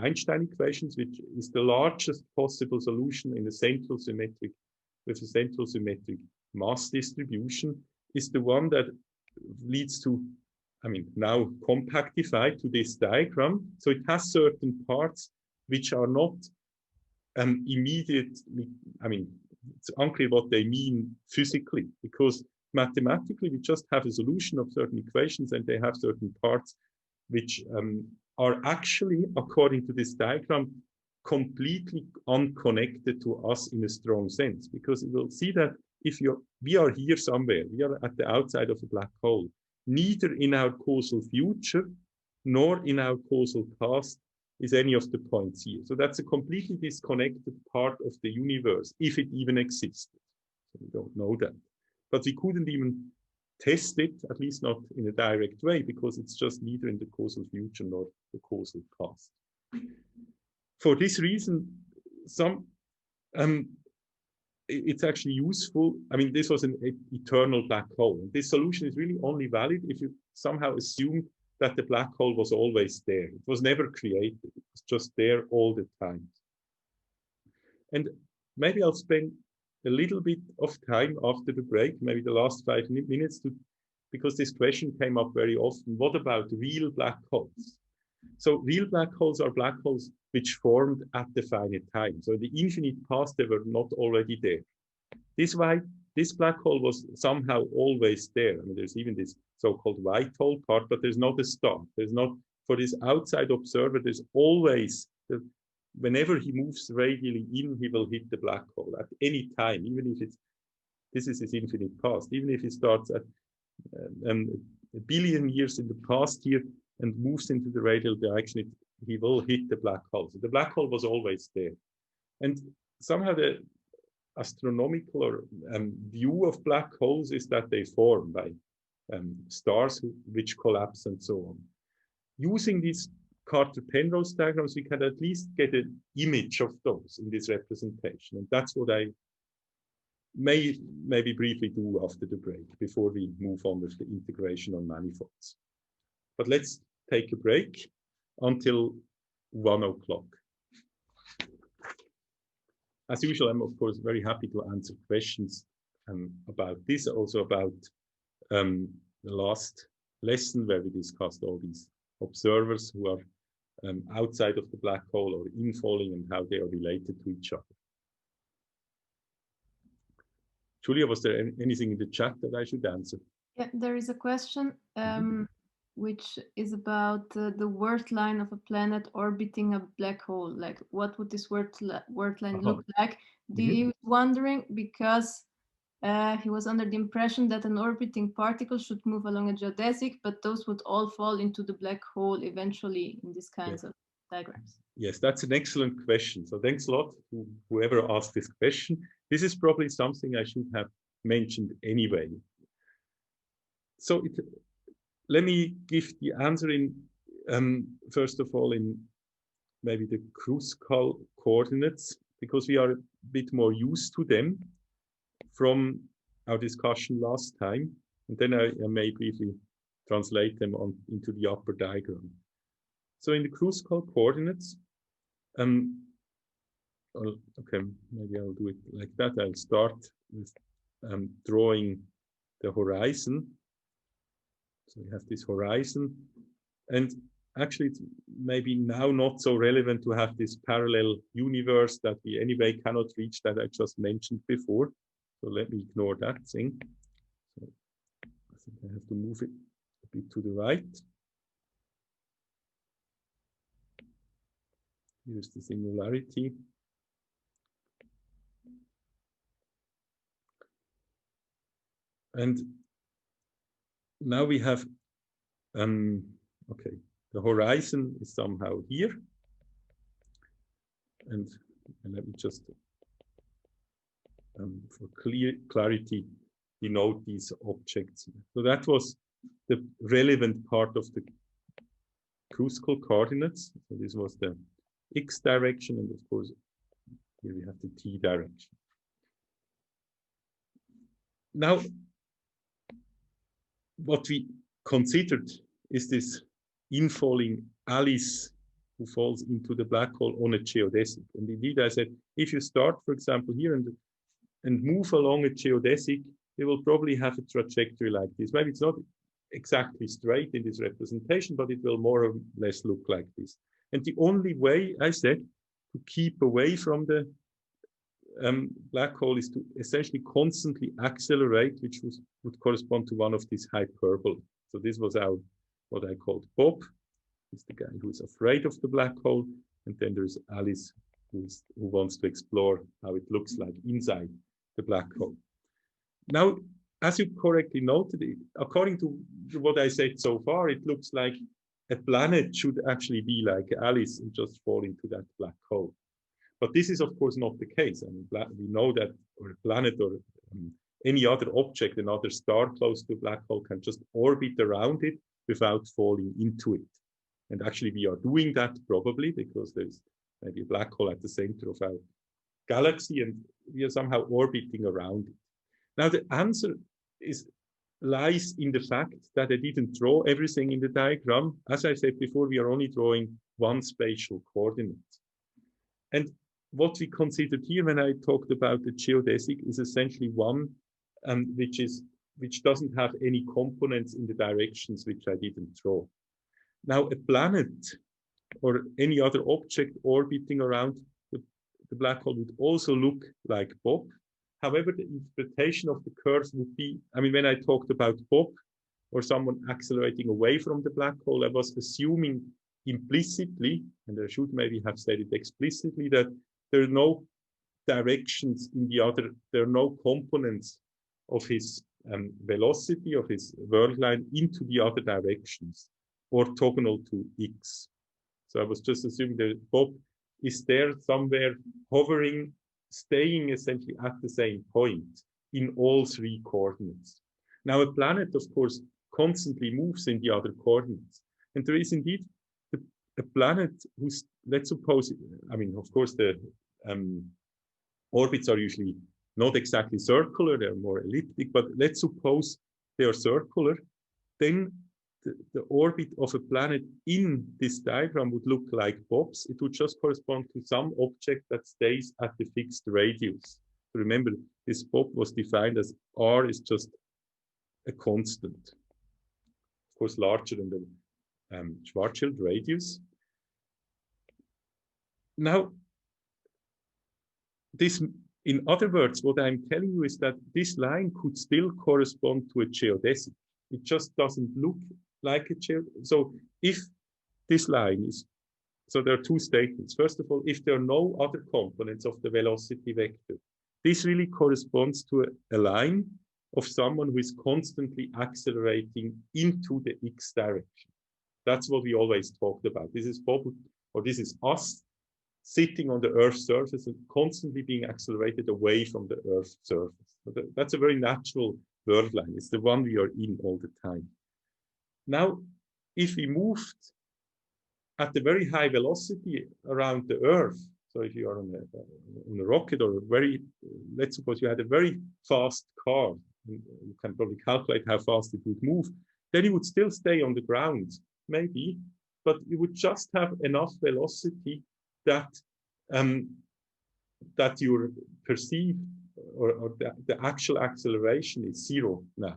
Einstein equations, which is the largest possible solution in a central symmetric, with a central symmetric mass distribution, is the one that leads to, I mean, now compactified to this diagram. So it has certain parts which are not immediately, I mean, it's unclear what they mean physically, because mathematically we just have a solution of certain equations and they have certain parts which are actually, according to this diagram, completely unconnected to us in a strong sense, because you will see that if we are here somewhere, we are at the outside of a black hole, neither in our causal future nor in our causal past is any of the points here. So that's a completely disconnected part of the universe, if it even existed. So we don't know that. But we couldn't even test it, at least not in a direct way, because it's just neither in the causal future nor the causal past. For this reason, it's actually useful. I mean, this was an eternal black hole. And this solution is really only valid if you somehow assume that the black hole was always there. It was never created. It was just there all the time. And maybe I'll spend a little bit of time after the break, maybe the last 5 minutes, because this question came up very often. What about real black holes? So real black holes are black holes which formed at the finite time. So the infinite past, they were not already there. This black hole was somehow always there. I mean, there's even this so-called white hole part, but there's not a star. There's not, for this outside observer, there's always, whenever he moves radially in, he will hit the black hole at any time, even if this is his infinite past. Even if he starts at a billion years in the past here and moves into the radial direction, he will hit the black hole. So the black hole was always there. And somehow the astronomical or view of black holes is that they form by stars which collapse and so on. Using these Carter-Penrose diagrams, we can at least get an image of those in this representation. And that's what I may maybe briefly do after the break before we move on with the integration on manifolds. But let's take a break until 1 o'clock. As usual, I'm of course very happy to answer questions about this, also about the last lesson where we discussed all these observers who are outside of the black hole or infalling and how they are related to each other. Julia, was there anything in the chat that I should answer? Yeah, there is a question which is about the word line of a planet orbiting a black hole. Like, what would this word line look like? He was wondering because he was under the impression that an orbiting particle should move along a geodesic, but those would all fall into the black hole eventually in these kinds of diagrams. Yes, that's an excellent question. So thanks a lot to whoever asked this question. This is probably something I should have mentioned anyway. So let me give the answer in, first of all, in maybe the Kruskal coordinates, because we are a bit more used to them from our discussion last time. And then I may briefly translate them into the upper diagram. So in the Kruskal coordinates, okay, maybe I'll do it like that. I'll start with drawing the horizon. So we have this horizon, and actually it's maybe now not so relevant to have this parallel universe that we anyway cannot reach that I just mentioned before. So let me ignore that thing. So I think I have to move it a bit to the right. Here's the singularity. And now we have, okay, the horizon is somehow here. And let me just, for clarity, denote these objects. So that was the relevant part of the Kruskal coordinates. So this was the x direction, and of course, here we have the t direction. Now, what we considered is this infalling Alice who falls into the black hole on a geodesic. And indeed, I said, if you start, for example, here and move along a geodesic, you will probably have a trajectory like this. Maybe it's not exactly straight in this representation, but it will more or less look like this. And the only way, I said, to keep away from the black hole is to essentially constantly accelerate, which would correspond to one of these hyperbolae. So this was what I called Bob. He's the guy who is afraid of the black hole. And then there's Alice, who wants to explore how it looks like inside the black hole. Now, as you correctly noted, according to what I said so far, it looks like a planet should actually be like Alice and just fall into that black hole. But this is, of course, not the case. I mean, we know that or a planet or any other object, another star close to a black hole can just orbit around it without falling into it. And actually, we are doing that probably because there's maybe a black hole at the center of our galaxy, and we are somehow orbiting around it. Now, the answer lies in the fact that I didn't draw everything in the diagram. As I said before, we are only drawing one spatial coordinate. And what we considered here when I talked about the geodesic is essentially one which doesn't have any components in the directions which I didn't draw. Now, a planet or any other object orbiting around the black hole would also look like Bob. However, the interpretation of the curves would be, I mean, when I talked about Bob or someone accelerating away from the black hole, I was assuming implicitly, and I should maybe have said it explicitly, that there are no directions in the other, there are no components of his velocity of his world line into the other directions, orthogonal to x. So I was just assuming that Bob is there somewhere hovering, staying essentially at the same point in all three coordinates. Now a planet, of course, constantly moves in the other coordinates. And there is indeed a planet who's, let's suppose, I mean, of course, the orbits are usually not exactly circular, they're more elliptic, but let's suppose they are circular, then the orbit of a planet in this diagram would look like Bob's. It would just correspond to some object that stays at the fixed radius. So remember, this Bob was defined as r is just a constant, of course, larger than the Schwarzschild radius. Now, this, in other words, what I'm telling you is that this line could still correspond to a geodesic. It just doesn't look like a geodesic. So if this line is, so there are two statements. First of all, if there are no other components of the velocity vector, this really corresponds to a line of someone who is constantly accelerating into the x direction. That's what we always talked about. This is Bob, or this is us sitting on the Earth's surface and constantly being accelerated away from the Earth's surface. So that's a very natural world line. It's the one we are in all the time. Now, if we moved at a very high velocity around the Earth, so if you are on a rocket or a very, let's suppose you had a very fast car, you can probably calculate how fast it would move, then it would still stay on the ground, maybe, but you would just have enough velocity that that your perceived or the actual acceleration is zero now.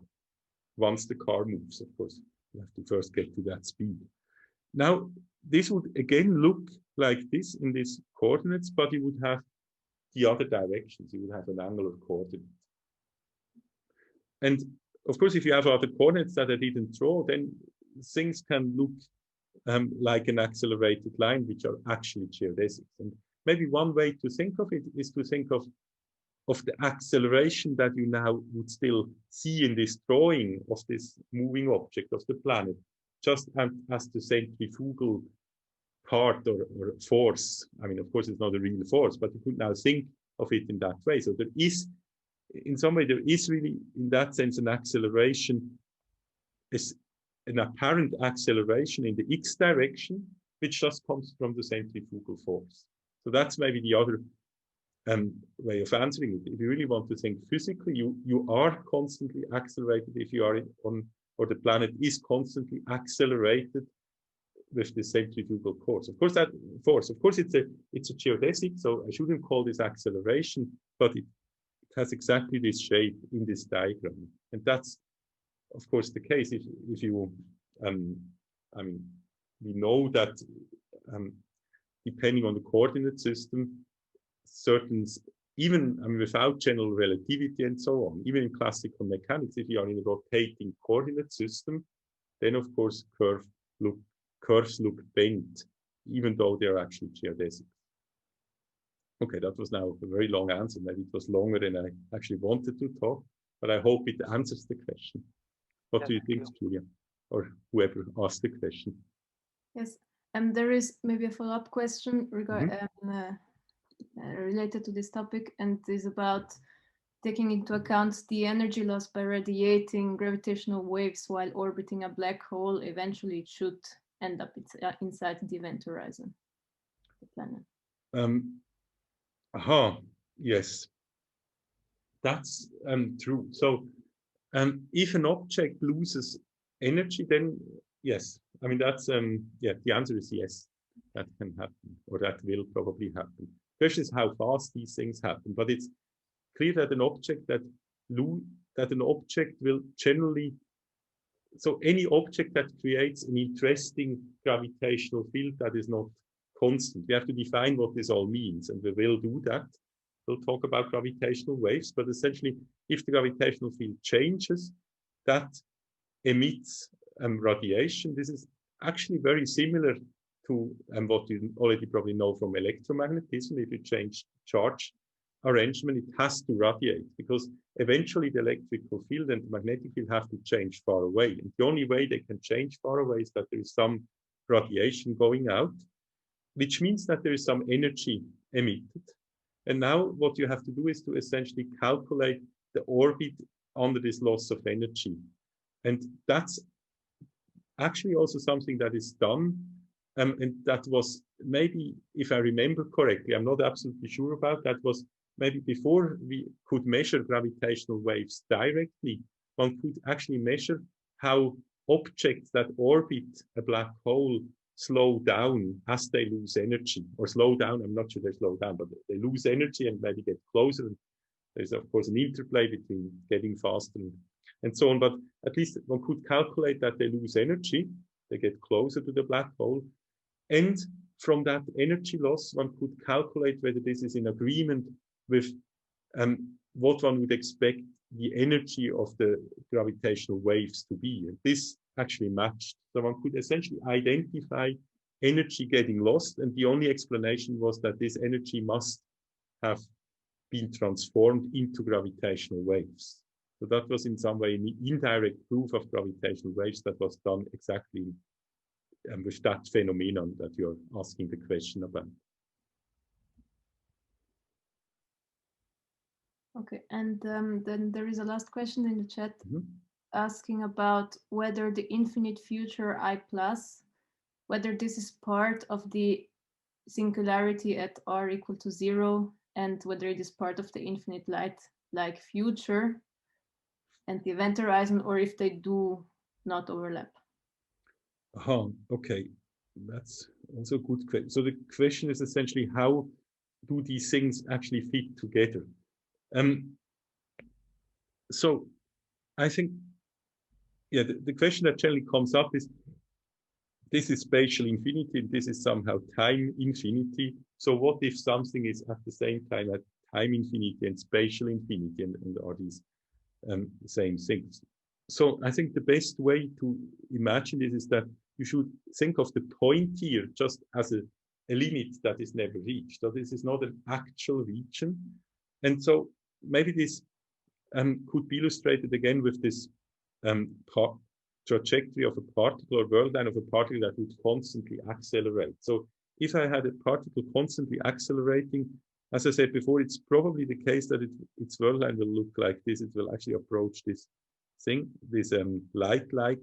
Once the car moves, of course, you have to first get to that speed. Now, this would again look like this in these coordinates, but you would have the other directions. You would have an angular coordinate. And of course, if you have other coordinates that I didn't draw, then things can look like an accelerated line, which are actually geodesics. And maybe one way to think of it is to think of the acceleration that you now would still see in this drawing of this moving object of the planet, just as the centrifugal part or force. I mean, of course, it's not a real force, but you could now think of it in that way. So there is, in some way, there is really, in that sense, an acceleration, is an apparent acceleration in the x direction, which just comes from the centrifugal force. So that's maybe the other way of answering it. If you really want to think physically, you are constantly accelerated if you are on, or the planet is constantly accelerated with the centrifugal force. Of course, that force, of course, it's a geodesic, so I shouldn't call this acceleration, but it has exactly this shape in this diagram, and that's, of course, the case. If you, I mean, we know that depending on the coordinate system, certain, even without general relativity and so on, even in classical mechanics, if you are in a rotating coordinate system, then of course curves look bent, even though they're actually geodesic. Okay, that was now a very long answer. Maybe it was longer than I actually wanted to talk, but I hope it answers the question. What do you think, Julia, or whoever asked the question? Yes, and there is maybe a follow-up question regarding related to this topic, and is about taking into account the energy loss by radiating gravitational waves while orbiting a black hole. Eventually, it should end up inside the event horizon, the planet. Yes, that's true. So, if an object loses energy, then yes. I mean, that's yeah. The answer is yes. That can happen, or that will probably happen. The question is how fast these things happen. But it's clear that an object will generally. So any object that creates an interesting gravitational field that is not constant, we have to define what this all means, and we will do that. We'll talk about gravitational waves, but essentially, if the gravitational field changes, that emits radiation. This is actually very similar to what you already probably know from electromagnetism. If you change charge arrangement, it has to radiate, because eventually the electrical field and the magnetic field have to change far away. And the only way they can change far away is that there is some radiation going out, which means that there is some energy emitted. And now what you have to do is to essentially calculate the orbit under this loss of energy. And that's actually also something that is done. And that was maybe, if I remember correctly, I'm not absolutely sure about that, was maybe before we could measure gravitational waves directly, one could actually measure how objects that orbit a black hole slow down as they lose energy, or slow down, I'm not sure they slow down, but they lose energy and maybe get closer. And there's of course an interplay between getting faster and so on, but at least one could calculate that they lose energy, they get closer to the black hole. And from that energy loss, one could calculate whether this is in agreement with what one would expect the energy of the gravitational waves to be. And this actually matched. So one could essentially identify energy getting lost. And the only explanation was that this energy must have been transformed into gravitational waves. So that was in some way an indirect proof of gravitational waves that was done exactly with that phenomenon that you're asking the question about. Okay, and then there is a last question in the chat asking about whether the infinite future I plus, whether this is part of the singularity at r equal to 0, and whether it is part of the infinite light-like future and the event horizon, or if they do not overlap. Okay, that's also a good question. So the question is essentially, how do these things actually fit together? So I think, yeah, the question that generally comes up is, this is spatial infinity, and this is somehow time infinity. So what if something is at the same time at time infinity and spatial infinity, and are these same things? So I think the best way to imagine this is that you should think of the point here just as a limit that is never reached. So this is not an actual region. And so maybe this could be illustrated again with this trajectory of a particle, or world line of a particle that would constantly accelerate. So if I had a particle constantly accelerating, as I said before, it's probably the case that its world line will look like this. It will actually approach this thing, this light-like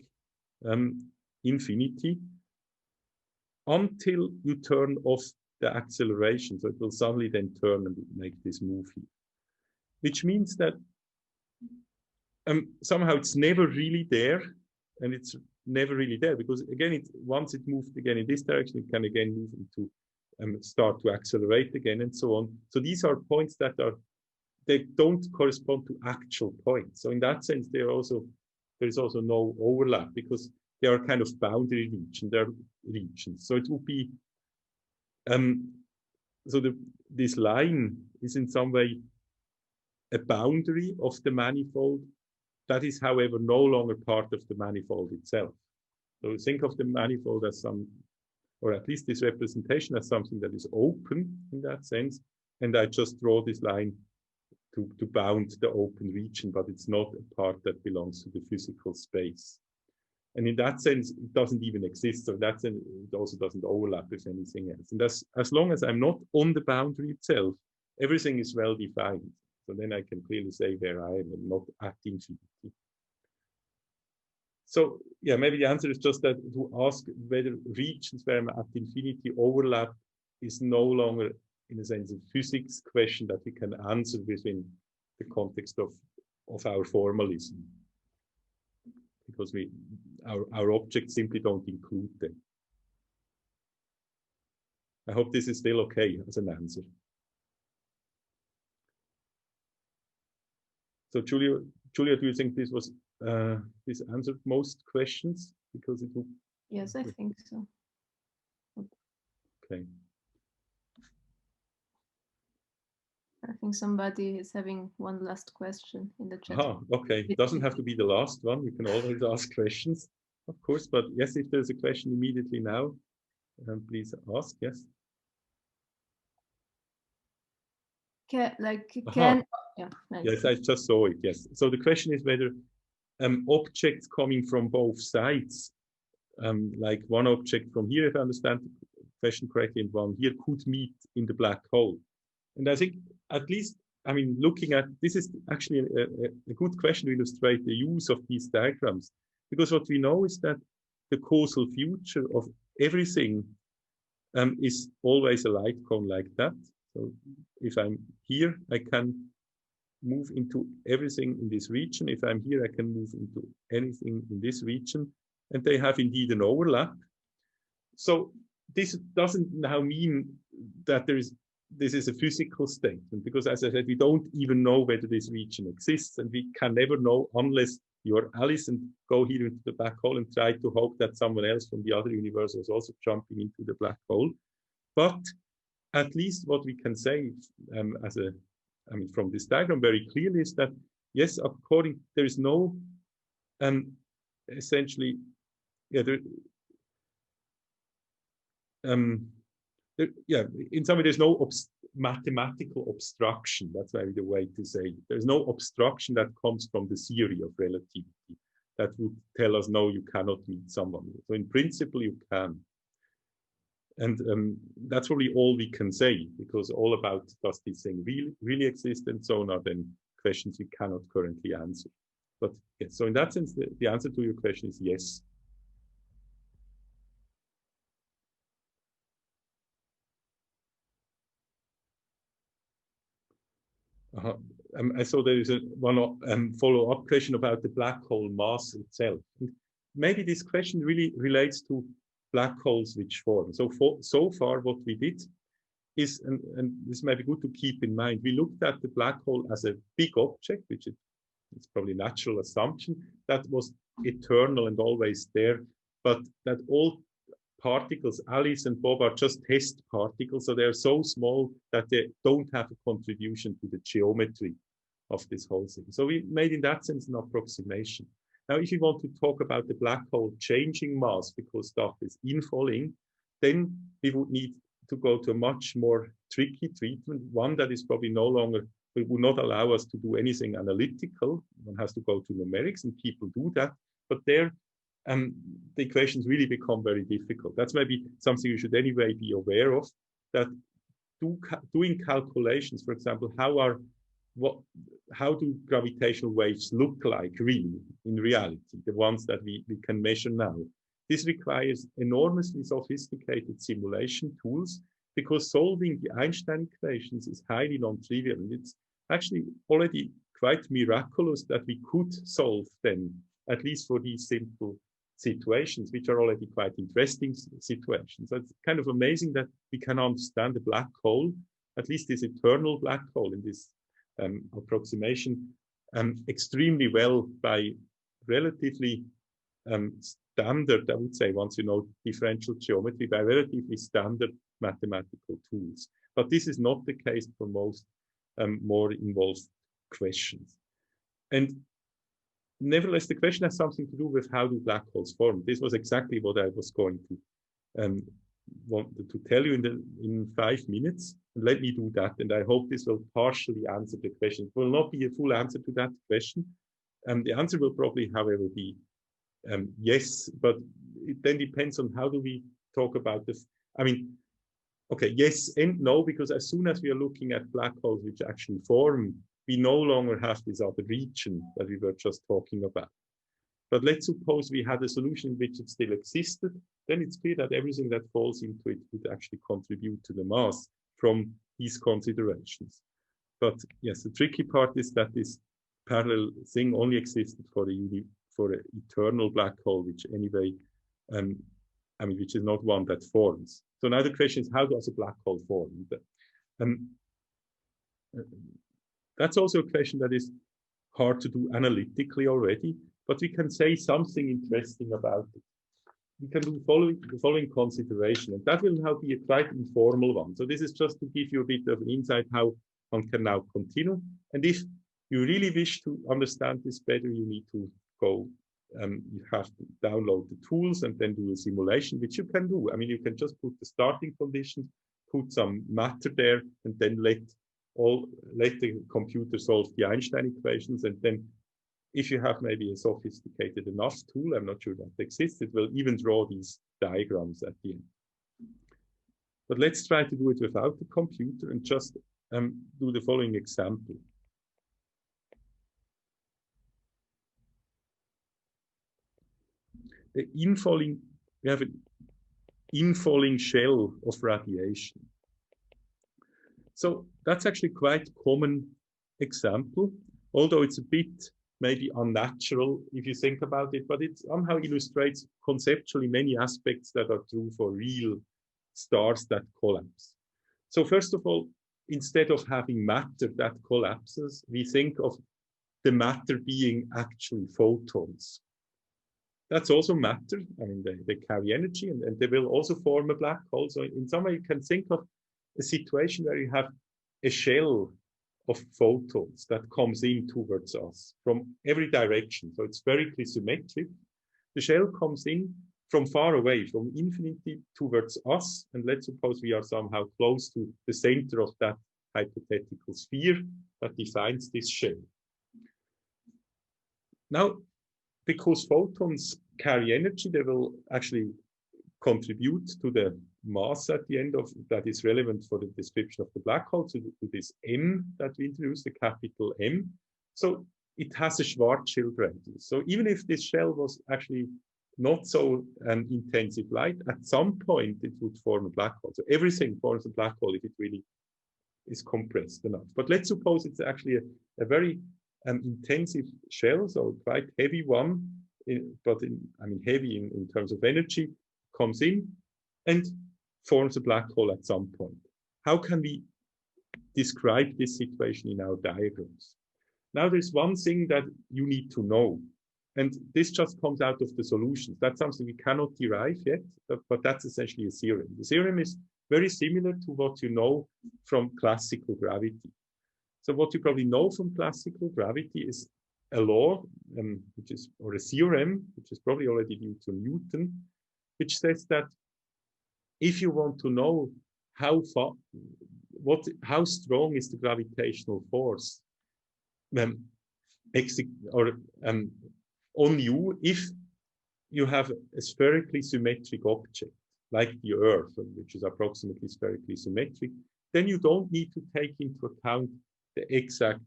infinity, until you turn off the acceleration. So it will suddenly then turn and make this move here, which means that somehow it's never really there, and it's never really there, because again, once it moved again in this direction, it can again move into start to accelerate again, and so on. So these are points that they don't correspond to actual points. So in that sense, there is also no overlap, because they are kind of boundary regions. So it would be this line is in some way a boundary of the manifold that is, however, no longer part of the manifold itself. So think of the manifold as or at least this representation as something that is open in that sense. And I just draw this line to bound the open region, but it's not a part that belongs to the physical space. And in that sense, it doesn't even exist. So in that sense, it also doesn't overlap with anything else. And as long as I'm not on the boundary itself, everything is well defined. So then I can clearly say where I am, and not at infinity. So yeah, maybe the answer is just that to ask whether regions where I'm at infinity overlap is no longer, in a sense, a physics question that we can answer within the context of our formalism, because our objects simply don't include them. I hope this is still okay as an answer. So Julia, do you think this was this answered most questions? Because it will... Yes, I think so. Okay. I think somebody is having one last question in the chat. Okay. It doesn't have to be the last one. You can always ask questions, of course. But yes, if there's a question immediately now, please ask. Yes. can yeah, nice. Yes, I just saw it. Yes. So the question is whether objects coming from both sides, like one object from here, if I understand the question correctly, and one here could meet in the black hole. And I think at least, I mean, looking at this is actually a good question to illustrate the use of these diagrams, because what we know is that the causal future of everything is always a light cone like that. So if I'm here, I can move into everything in this region. If I'm here, I can move into anything in this region, and they have indeed an overlap. So this doesn't now mean that this is a physical statement, because as I said, we don't even know whether this region exists, and we can never know unless you're Alice and go here into the black hole and try to hope that someone else from the other universe is also jumping into the black hole. But at least what we can say from this diagram very clearly is that, yes, there is no, essentially, yeah, in some way, there's no mathematical obstruction. That's maybe the way to say it. There's no obstruction that comes from the theory of relativity that would tell us, no, you cannot meet someone. So in principle, you can. And that's probably all we can say, because all about does this thing really exist and so on are then questions we cannot currently answer. But yes, so in that sense, the answer to your question is yes. I saw there is one follow-up question about the black hole mass itself. And maybe this question really relates to black holes which form. So far, what we did is, and this may be good to keep in mind, we looked at the black hole as a big object, which it's probably a natural assumption, that was eternal and always there, but that all particles, Alice and Bob, are just test particles, so they're so small that they don't have a contribution to the geometry of this whole thing. So we made, in that sense, an approximation. Now, if you want to talk about the black hole changing mass because stuff is infalling, then we would need to go to a much more tricky treatment, one that is probably no longer, it would not allow us to do anything analytical. One has to go to numerics, and people do that. But there, the equations really become very difficult. That's maybe something you should anyway be aware of, that doing calculations, for example, how do gravitational waves look like really in reality, the ones that we can measure now? This requires enormously sophisticated simulation tools, because solving the Einstein equations is highly non-trivial. And it's actually already quite miraculous that we could solve them, at least for these simple situations, which are already quite interesting situations. So it's kind of amazing that we can understand the black hole, at least this eternal black hole in this approximation, extremely well by relatively standard, I would say, once you know differential geometry, by relatively standard mathematical tools. But this is not the case for most more involved questions. And nevertheless, the question has something to do with how do black holes form. This was exactly what I was going to wanted to tell you in 5 minutes. And let me do that. And I hope this will partially answer the question. It will not be a full answer to that question. The answer will probably, however, be yes, but it then depends on how do we talk about this. I mean, okay, yes and no, because as soon as we are looking at black holes which actually form, we no longer have this other region that we were just talking about. But let's suppose we had a solution in which it still existed, then it's clear that everything that falls into it would actually contribute to the mass from these considerations. But yes, the tricky part is that this parallel thing only existed for an eternal black hole, which anyway, which is not one that forms. So now the question is, how does a black hole form? That's also a question that is hard to do analytically already, but we can say something interesting about it. We can do the following consideration, and that will now be a quite informal one. So this is just to give you a bit of an insight how one can now continue. And if you really wish to understand this better, you need to go, you have to download the tools and then do a simulation, which you can do. I mean, you can just put the starting conditions, put some matter there, and then let let the computer solve the Einstein equations, and then if you have maybe a sophisticated enough tool, I'm not sure that exists, it will even draw these diagrams at the end. But let's try to do it without the computer and just do the following example. We have an infalling shell of radiation. So that's actually quite a common example, although it's a bit maybe unnatural if you think about it, but it somehow illustrates conceptually many aspects that are true for real stars that collapse. So first of all, instead of having matter that collapses, we think of the matter being actually photons. That's also matter. I mean, they carry energy and they will also form a black hole. So in some way, you can think of a situation where you have a shell of photons that comes in towards us from every direction. So it's very symmetric. The shell comes in from far away, from infinity towards us. And let's suppose we are somehow close to the center of that hypothetical sphere that defines this shell. Now, because photons carry energy, they will actually contribute to the mass at the end of that is relevant for the description of the black hole, to this M that we introduced, the capital M. So it has a Schwarzschild radius. So even if this shell was actually not so intensive light, at some point it would form a black hole. So everything forms a black hole if it really is compressed enough. But let's suppose it's actually a very intensive shell, so quite heavy one, heavy in terms of energy, comes in and forms a black hole at some point. How can we describe this situation in our diagrams? Now, there's one thing that you need to know, and this just comes out of the solutions. That's something we cannot derive yet, but that's essentially a theorem. The theorem is very similar to what you know from classical gravity. So what you probably know from classical gravity is a law, or a theorem, which is probably already due to Newton, which says that if you want to know how strong is the gravitational force on you, if you have a spherically symmetric object like the Earth, which is approximately spherically symmetric, then you don't need to take into account the exact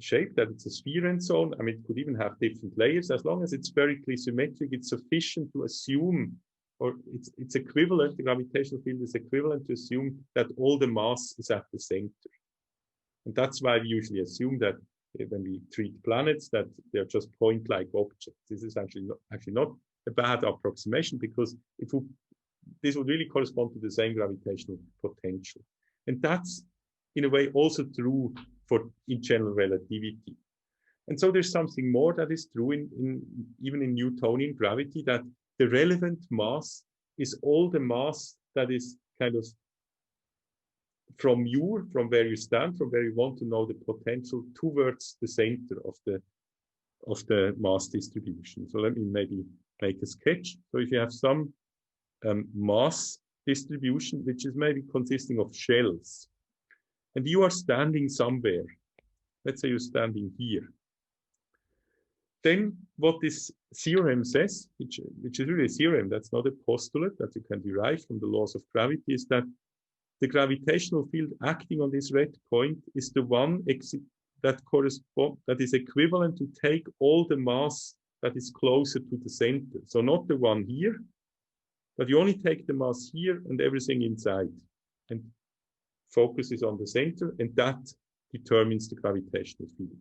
shape, that it's a sphere and so on. I mean, it could even have different layers. As long as it's spherically symmetric, it's sufficient to assume, or it's equivalent, the gravitational field is equivalent to assume that all the mass is at the center. And that's why we usually assume that when we treat planets, that they're just point-like objects. This is actually not a bad approximation, because this would really correspond to the same gravitational potential. And that's, in a way, also true in general relativity. And so there's something more that is true even in Newtonian gravity, that the relevant mass is all the mass that is kind of from where you stand, from where you want to know the potential, towards the center of the mass distribution. So let me maybe make a sketch. So if you have some mass distribution, which is maybe consisting of shells, and you are standing somewhere, let's say you're standing here, then what this theorem says, which is really a theorem, that's not a postulate that you can derive from the laws of gravity, is that the gravitational field acting on this red point is the one that is equivalent to take all the mass that is closer to the center. So not the one here, but you only take the mass here and everything inside, and focus is on the center, and that determines the gravitational field.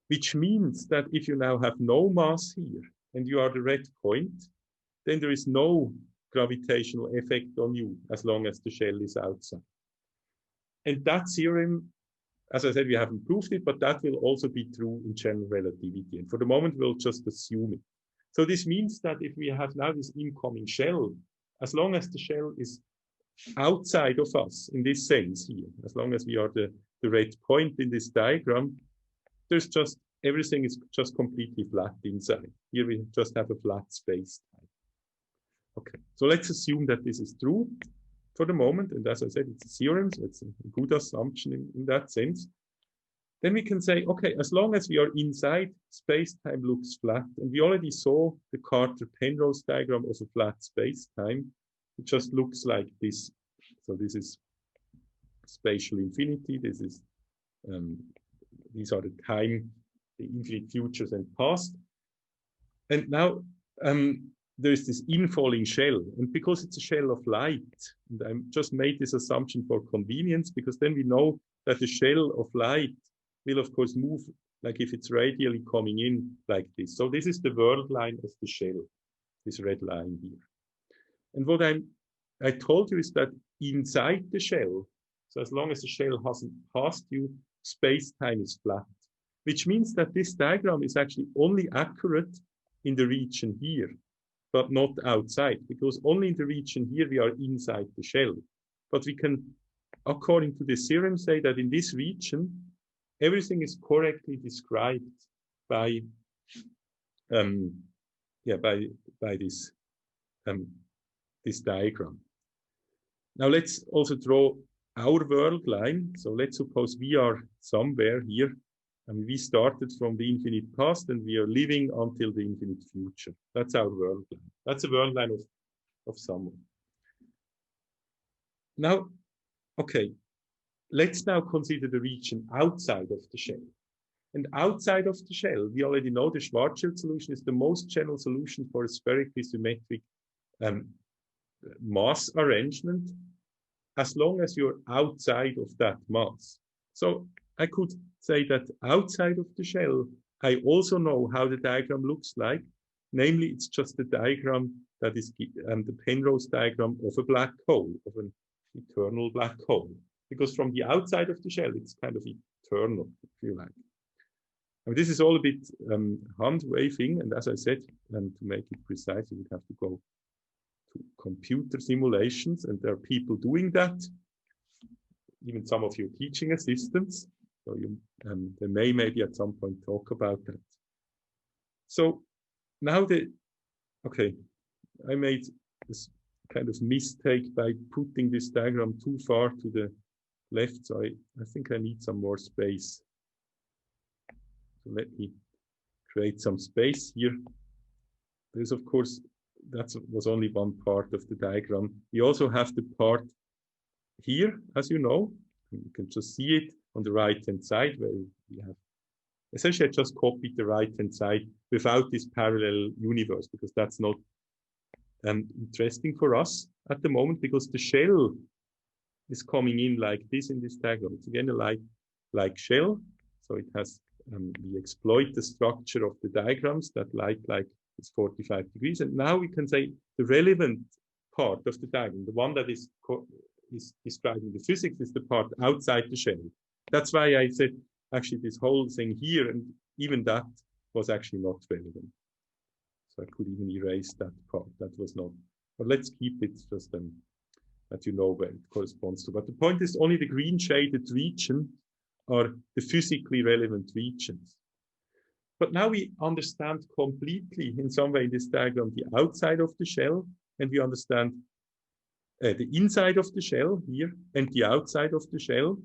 Which means that if you now have no mass here and you are the red point, then there is no gravitational effect on you as long as the shell is outside. And that theorem, as I said, we haven't proved it, but that will also be true in general relativity. And for the moment, we'll just assume it. So this means that if we have now this incoming shell, as long as the shell is outside of us in this sense here, as long as we are the red point in this diagram, there's just, everything is just completely flat inside. Here we just have a flat space. Okay, so let's assume that this is true. for the moment, and as I said, it's a theorem, so it's a good assumption in that sense. Then we can say, okay, as long as we are inside, space-time looks flat. And we already saw the Carter-Penrose diagram of a flat space-time. It just looks like this. So this is spatial infinity. This is these are the time, the infinite futures and past. And now there is this infalling shell. And because it's a shell of light, and I just made this assumption for convenience, because then we know that the shell of light will, of course, move like if it's radially coming in like this. So this is the world line of the shell, this red line here. And what I told you is that inside the shell, so as long as the shell hasn't passed you, space-time is flat, which means that this diagram is actually only accurate in the region here, but not outside, because only in the region here we are inside the shell. But we can, according to the theorem, say that in this region, everything is correctly described by this this diagram. Now let's also draw our world line. So let's suppose we are somewhere here, and we started from the infinite past, and we are living until the infinite future. That's our world line. That's a world line of someone. Now, okay. Let's now consider the region outside of the shell. And outside of the shell, we already know the Schwarzschild solution is the most general solution for a spherically symmetric mass arrangement, as long as you're outside of that mass. So I could say that outside of the shell, I also know how the diagram looks like. Namely, it's just the diagram that is the Penrose diagram of a black hole, of an eternal black hole. Because from the outside of the shell, it's kind of eternal, if you like. I mean, this is all a bit hand waving, and as I said, to make it precise, you would have to go to computer simulations, and there are people doing that, even some of your teaching assistants. So you, they may maybe at some point talk about that. So now okay, I made this kind of mistake by putting this diagram too far to the left, so I think I need some more space. So let me create some space here. There's, of course, that was only one part of the diagram. We also have the part here, as you know. You can just see it on the right-hand side, where we have, essentially I just copied the right-hand side without this parallel universe, because that's not interesting for us at the moment, because the shell is coming in like this in this diagram. It's again a like shell. So it has, we exploit the structure of the diagrams that light like is 45 degrees. And now we can say the relevant part of the diagram, the one that is describing the physics, is the part outside the shell. That's why I said actually this whole thing here, and even that was actually not relevant. So I could even erase that part. That was not, but let's keep it just that you know where it corresponds to. But the point is, only the green shaded region are the physically relevant regions. But now we understand completely, in some way, in this diagram, the outside of the shell, and we understand the inside of the shell here and the outside of the shell.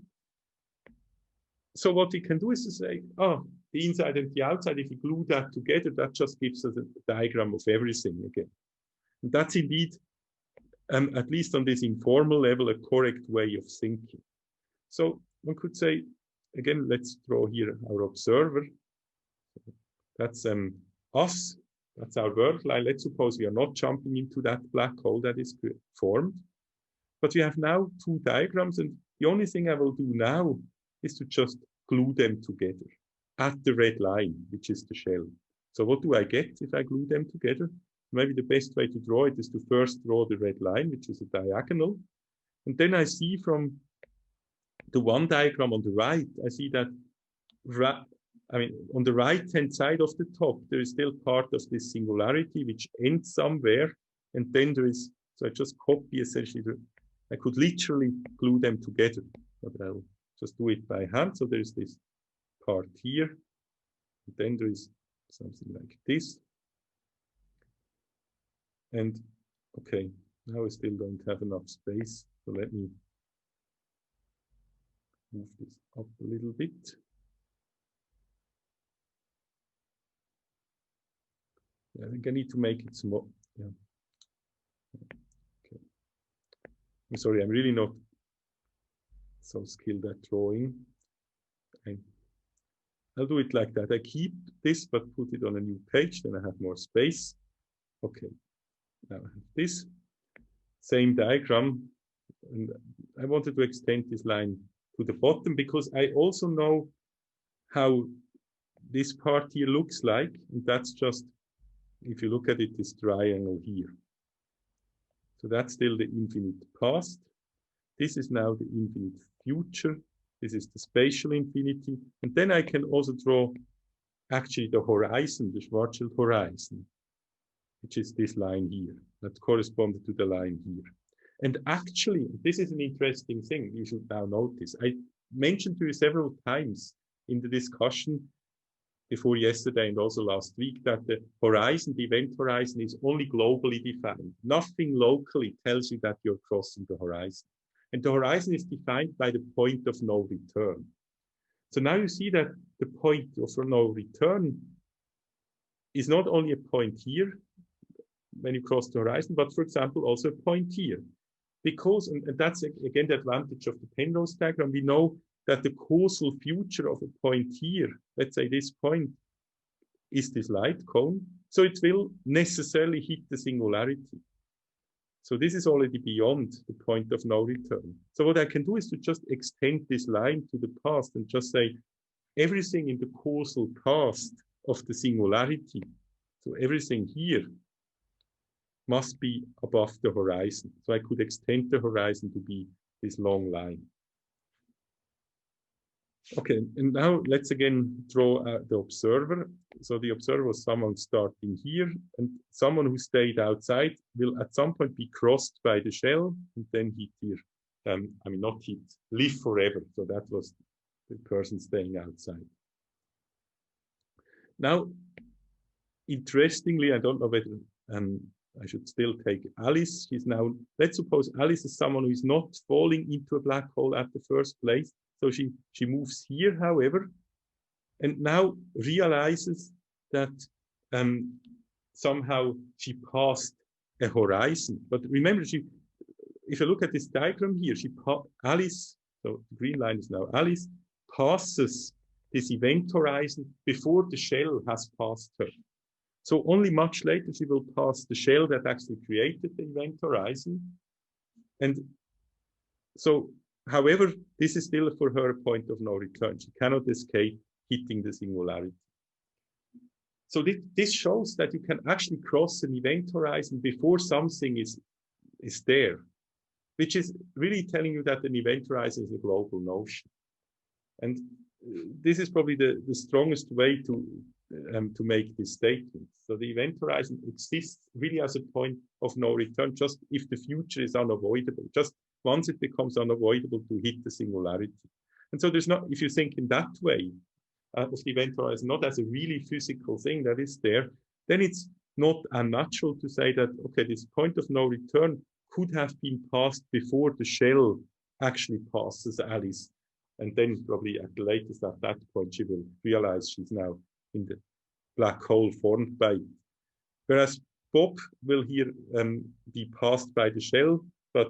So what we can do is to say, oh, the inside and the outside, if we glue that together, that just gives us a diagram of everything again. And that's indeed, at least on this informal level, a correct way of thinking. So one could say, again, let's draw here our observer. That's us. That's our world line. Let's suppose we are not jumping into that black hole that is formed. But we have now two diagrams, and the only thing I will do now is to just glue them together at the red line, which is the shell. So what do I get if I glue them together? Maybe the best way to draw it is to first draw the red line, which is a diagonal. And then I see from the one diagram on the right, I see that, on the right-hand side of the top, there is still part of this singularity, which ends somewhere. And then there is, so I just copy essentially, I could literally glue them together, but I'll just do it by hand. So there's this part here, and then there is something like this. And okay, now I still don't have enough space So let me move this up a little bit. Yeah, I think I need to make it small. Yeah. Okay. I'm sorry, I'm really not so skilled at drawing. I'll do it like that. I keep this, but put it on a new page, then I have more space. Okay, now I have this same diagram, and I wanted to extend this line to the bottom because I also know how this part here looks like, and that's just, if you look at it, this triangle here. So that's still the infinite past. This is now the infinite future. This is the spatial infinity. And then I can also draw actually the horizon, the Schwarzschild horizon, which is this line here, that corresponded to the line here. And actually, this is an interesting thing you should now notice. I mentioned to you several times in the discussion before yesterday and also last week that the horizon, the event horizon, is only globally defined. Nothing locally tells you that you're crossing the horizon. And the horizon is defined by the point of no return. So now you see that the point of no return is not only a point here when you cross the horizon, but for example, also a point here. Because, and that's again the advantage of the Penrose diagram, we know that the causal future of a point here, let's say this point, is this light cone. So it will necessarily hit the singularity. So this is already beyond the point of no return. So what I can do is to just extend this line to the past and just say everything in the causal past of the singularity, so everything here, must be above the horizon. So I could extend the horizon to be this long line. Okay, and now let's again draw the observer. So the observer was someone starting here, and someone who stayed outside will at some point be crossed by the shell and then hit here. I mean, not hit, live forever. So that was the person staying outside. Now, interestingly, I don't know whether I should still take Alice. She's now, let's suppose Alice is someone who is not falling into a black hole at the first place. So she moves here, however, and now realizes that somehow she passed a horizon. But remember, if you look at this diagram here, Alice, so the green line is now Alice, passes this event horizon before the shell has passed her. So only much later she will pass the shell that actually created the event horizon. And so, however, this is still for her a point of no return. She cannot escape hitting the singularity. So this shows that you can actually cross an event horizon before something is there, which is really telling you that an event horizon is a global notion. And this is probably the strongest way to make this statement. So the event horizon exists really as a point of no return, just if the future is unavoidable, just once it becomes unavoidable to hit the singularity. And so there's not, if you think in that way of the event horizon, not as a really physical thing that is there, then it's not unnatural to say that, okay, this point of no return could have been passed before the shell actually passes Alice. And then probably at the latest at that point, she will realize she's now in the black hole formed by it. Whereas Bob will here be passed by the shell, but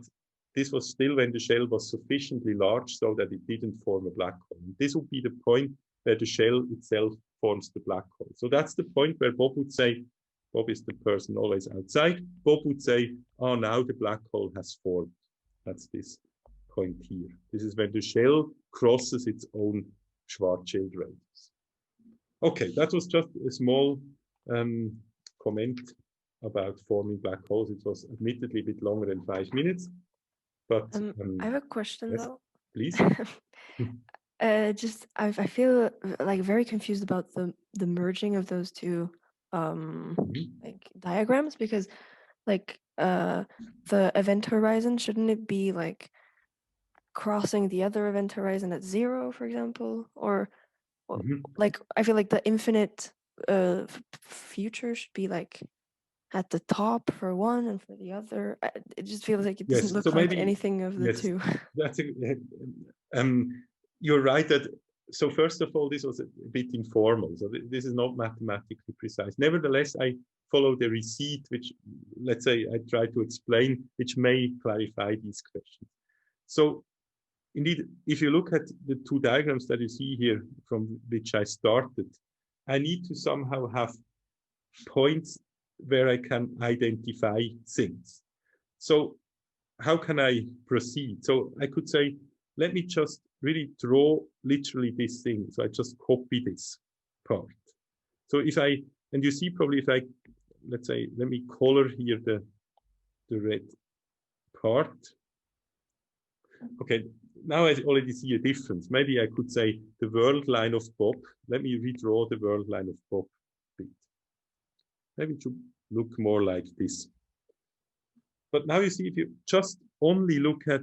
this was still when the shell was sufficiently large so that it didn't form a black hole. And this would be the point where the shell itself forms the black hole. So that's the point where Bob would say, Bob is the person always outside. Bob would say, oh, now the black hole has formed. That's this point here. This is when the shell crosses its own Schwarzschild radius. Okay, that was just a small comment about forming black holes. It was admittedly a bit longer than 5 minutes, but I have a question yes, though. Please. I feel like very confused about the merging of those two like diagrams, because like the event horizon, shouldn't it be like crossing the other event horizon at 0, for example? Or like I feel like the infinite future should be like at the top for one and for the other. It just feels like it doesn't Yes, look so like maybe, anything of the yes, two. that's you're right that, so first of all, this was a bit informal, so this is not mathematically precise. Nevertheless, I follow the receipt, which, let's say, I try to explain, which may clarify these questions. So indeed, if you look at the two diagrams that you see here from which I started, I need to somehow have points where I can identify things. So how can I proceed? So I could say, let me just really draw literally this thing. So I just copy this part. So if I, and you see probably if I, let's say, let me color here the red part. Okay, now I already see a difference. Maybe I could say the world line of Bob. Let me redraw the world line of Bob a bit. Maybe it should look more like this. But now you see, if you just only look at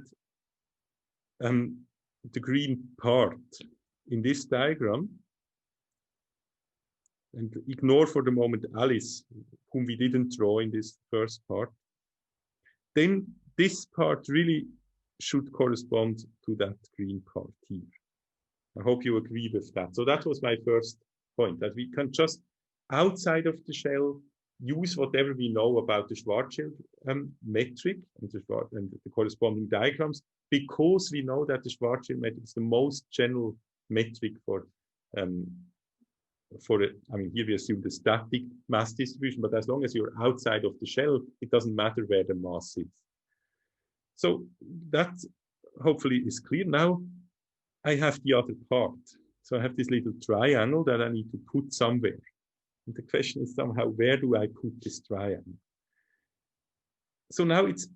the green part in this diagram, and ignore for the moment Alice, whom we didn't draw in this first part, then this part really should correspond to that green part here. I hope you agree with that. So that was my first point, that we can just, outside of the shell, use whatever we know about the Schwarzschild metric and the corresponding diagrams, because we know that the Schwarzschild metric is the most general metric for I mean, here we assume the static mass distribution, but as long as you're outside of the shell, it doesn't matter where the mass is. So that hopefully is clear. Now I have the other part. So I have this little triangle that I need to put somewhere. And the question is somehow, where do I put this triangle? So now it's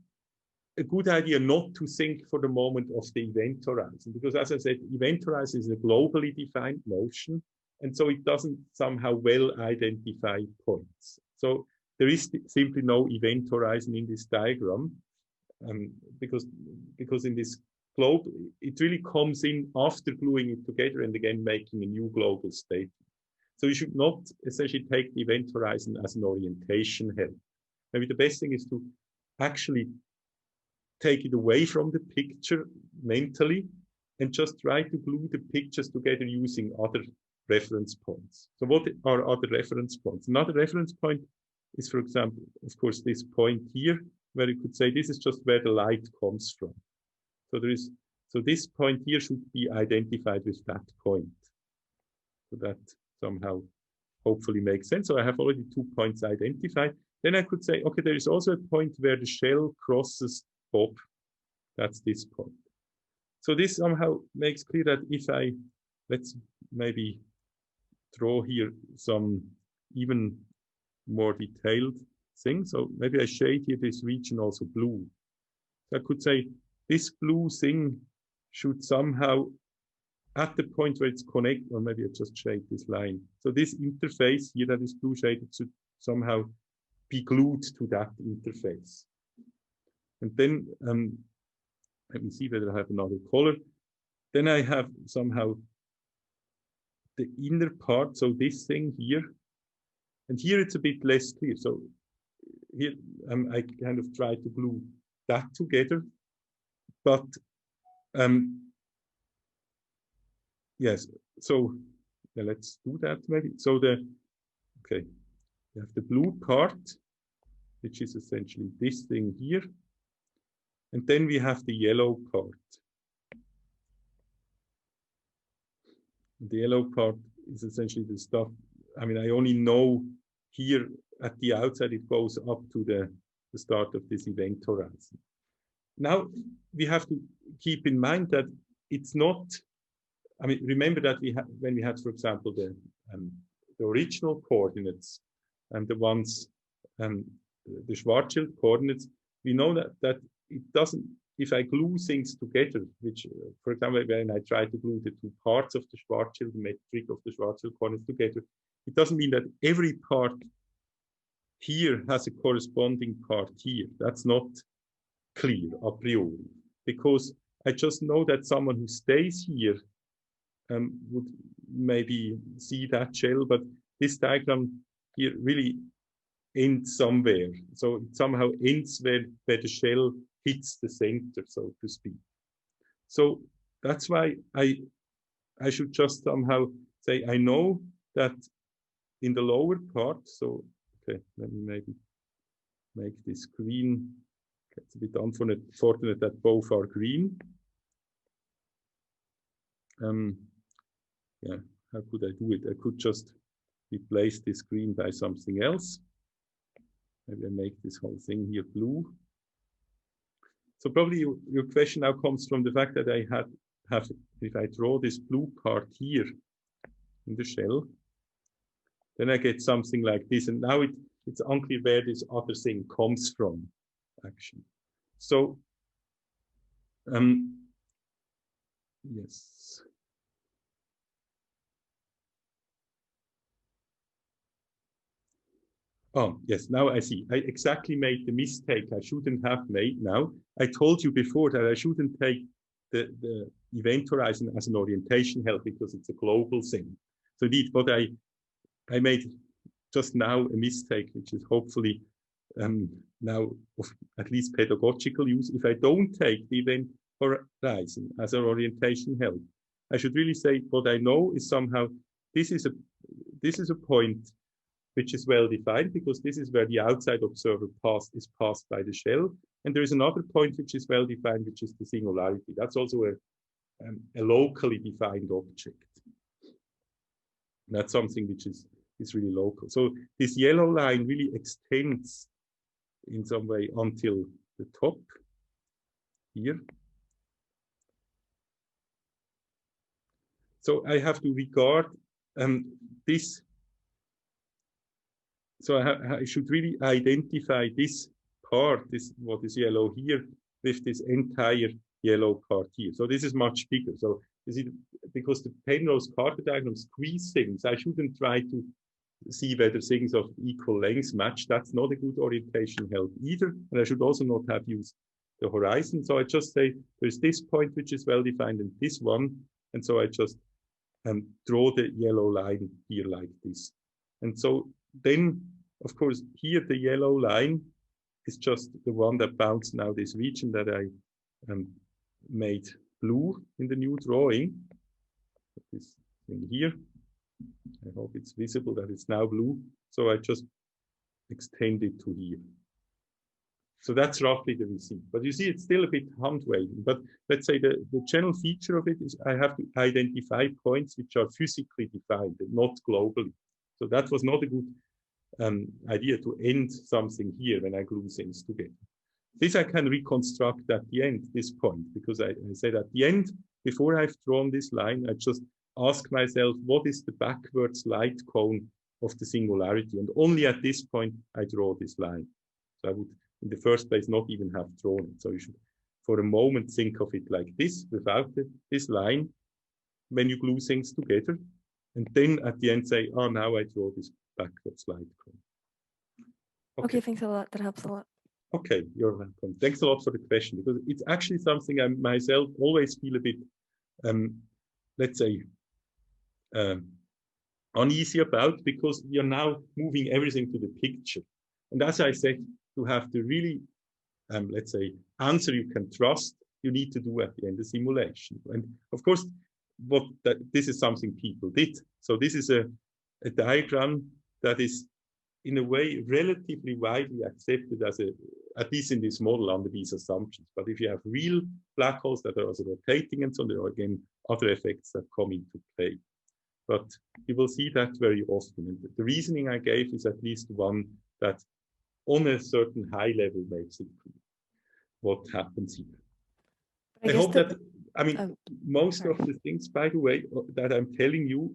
a good idea not to think for the moment of the event horizon, because as I said, event horizon is a globally defined notion, and so it doesn't somehow well identify points. So there is simply no event horizon in this diagram, because in this globe, it really comes in after gluing it together and again making a new global state. So you should not essentially take the event horizon as an orientation help. Maybe the best thing is to actually take it away from the picture mentally and just try to glue the pictures together using other reference points. So what are other reference points? Another reference point is, for example, of course, this point here, where you could say this is just where the light comes from. So this point here should be identified with that point. So that somehow hopefully makes sense. So I have already 2 points identified. Then I could say, okay, there is also a point where the shell crosses Bob. That's this point. So this somehow makes clear that if let's maybe draw here some even more detailed thing. So maybe I shade here this region also blue. So I could say this blue thing should somehow, at the point where it's connected, or maybe I just shade this line. So this interface here that is blue shaded should somehow be glued to that interface. And then let me see whether I have another color. Then I have somehow the inner part, so this thing here. And here it's a bit less clear. So here I kind of try to glue that together. But yes, so yeah, let's do that maybe. So okay, you have the blue part, which is essentially this thing here. And then we have the yellow part. The yellow part is essentially the stuff, I mean, I only know here at the outside, it goes up to the start of this event horizon. Now, we have to keep in mind that it's not, I mean, remember that when we had, for example, the original coordinates and the ones, the Schwarzschild coordinates, we know that it doesn't, if I glue things together, which, for example, when I try to glue the 2 parts of the Schwarzschild metric of the Schwarzschild coordinates together, it doesn't mean that every part here has a corresponding part here. That's not clear a priori, because I just know that someone who stays here would maybe see that shell, but this diagram here really ends somewhere. So it somehow ends where the shell hits the center, so to speak. So that's why I should just somehow say, I know that in the lower part, so, okay, let me maybe make this green. It's a bit unfortunate that both are green. Yeah, how could I do it? I could just replace this green by something else. Maybe I make this whole thing here blue. So probably your question now comes from the fact that I have, if I draw this blue part here in the shell, then I get something like this. And now it's unclear where this other thing comes from, actually. So, yes. Oh, yes, now I see. I exactly made the mistake I shouldn't have made now. I told you before that I shouldn't take the event horizon as an orientation help because it's a global thing. So indeed, what I made just now a mistake, which is hopefully now of at least pedagogical use. If I don't take the event horizon as an orientation help, I should really say what I know is somehow this is a point which is well defined because this is where the outside observer is passed by the shell. And there is another point which is well defined, which is the singularity. That's also a locally defined object. And that's something which is really local. So this yellow line really extends in some way until the top here. So I have to regard this. So I should really identify this part, what is yellow here, with this entire yellow part here. So this is much bigger. So because the Penrose-Carter diagram squeeze things, I shouldn't try to see whether things of equal length match. That's not a good orientation help either. And I should also not have used the horizon. So I just say there's this point which is well defined and this one. And so I just draw the yellow line here like this. And so then, of course, here the yellow line is just the one that bounds now this region that I made blue in the new drawing. This thing here. I hope it's visible that it's now blue. So I just extend it to here. So that's roughly the receipt. But you see, it's still a bit hand-waving. But let's say the general feature of it is I have to identify points which are physically defined and not globally. So that was not a good idea to end something here when I glue things together. This I can reconstruct at the end, this point, because I said at the end, before I've drawn this line, I just ask myself, what is the backwards light cone of the singularity? And only at this point, I draw this line. So I would, in the first place, not even have drawn it. So you should, for a moment, think of it like this, without this line, when you glue things together. And then at the end say, oh, now I draw this backwards light cone. Okay, thanks a lot. That helps a lot. Okay, you're welcome. Thanks a lot for the question, because it's actually something I myself always feel a bit, let's say, uneasy about, because we are now moving everything to the picture. And as I said, to have the really, let's say, answer you can trust, you need to do at the end the simulation. And of course, this is something people did. So this is a diagram that is in a way relatively widely accepted as at least in this model under these assumptions. But if you have real black holes that are also rotating and so on, there are again other effects that come into play. But you will see that very often. And the reasoning I gave is at least one that on a certain high level makes it clear what happens here. I hope that, I mean, most of the things, by the way, that I'm telling you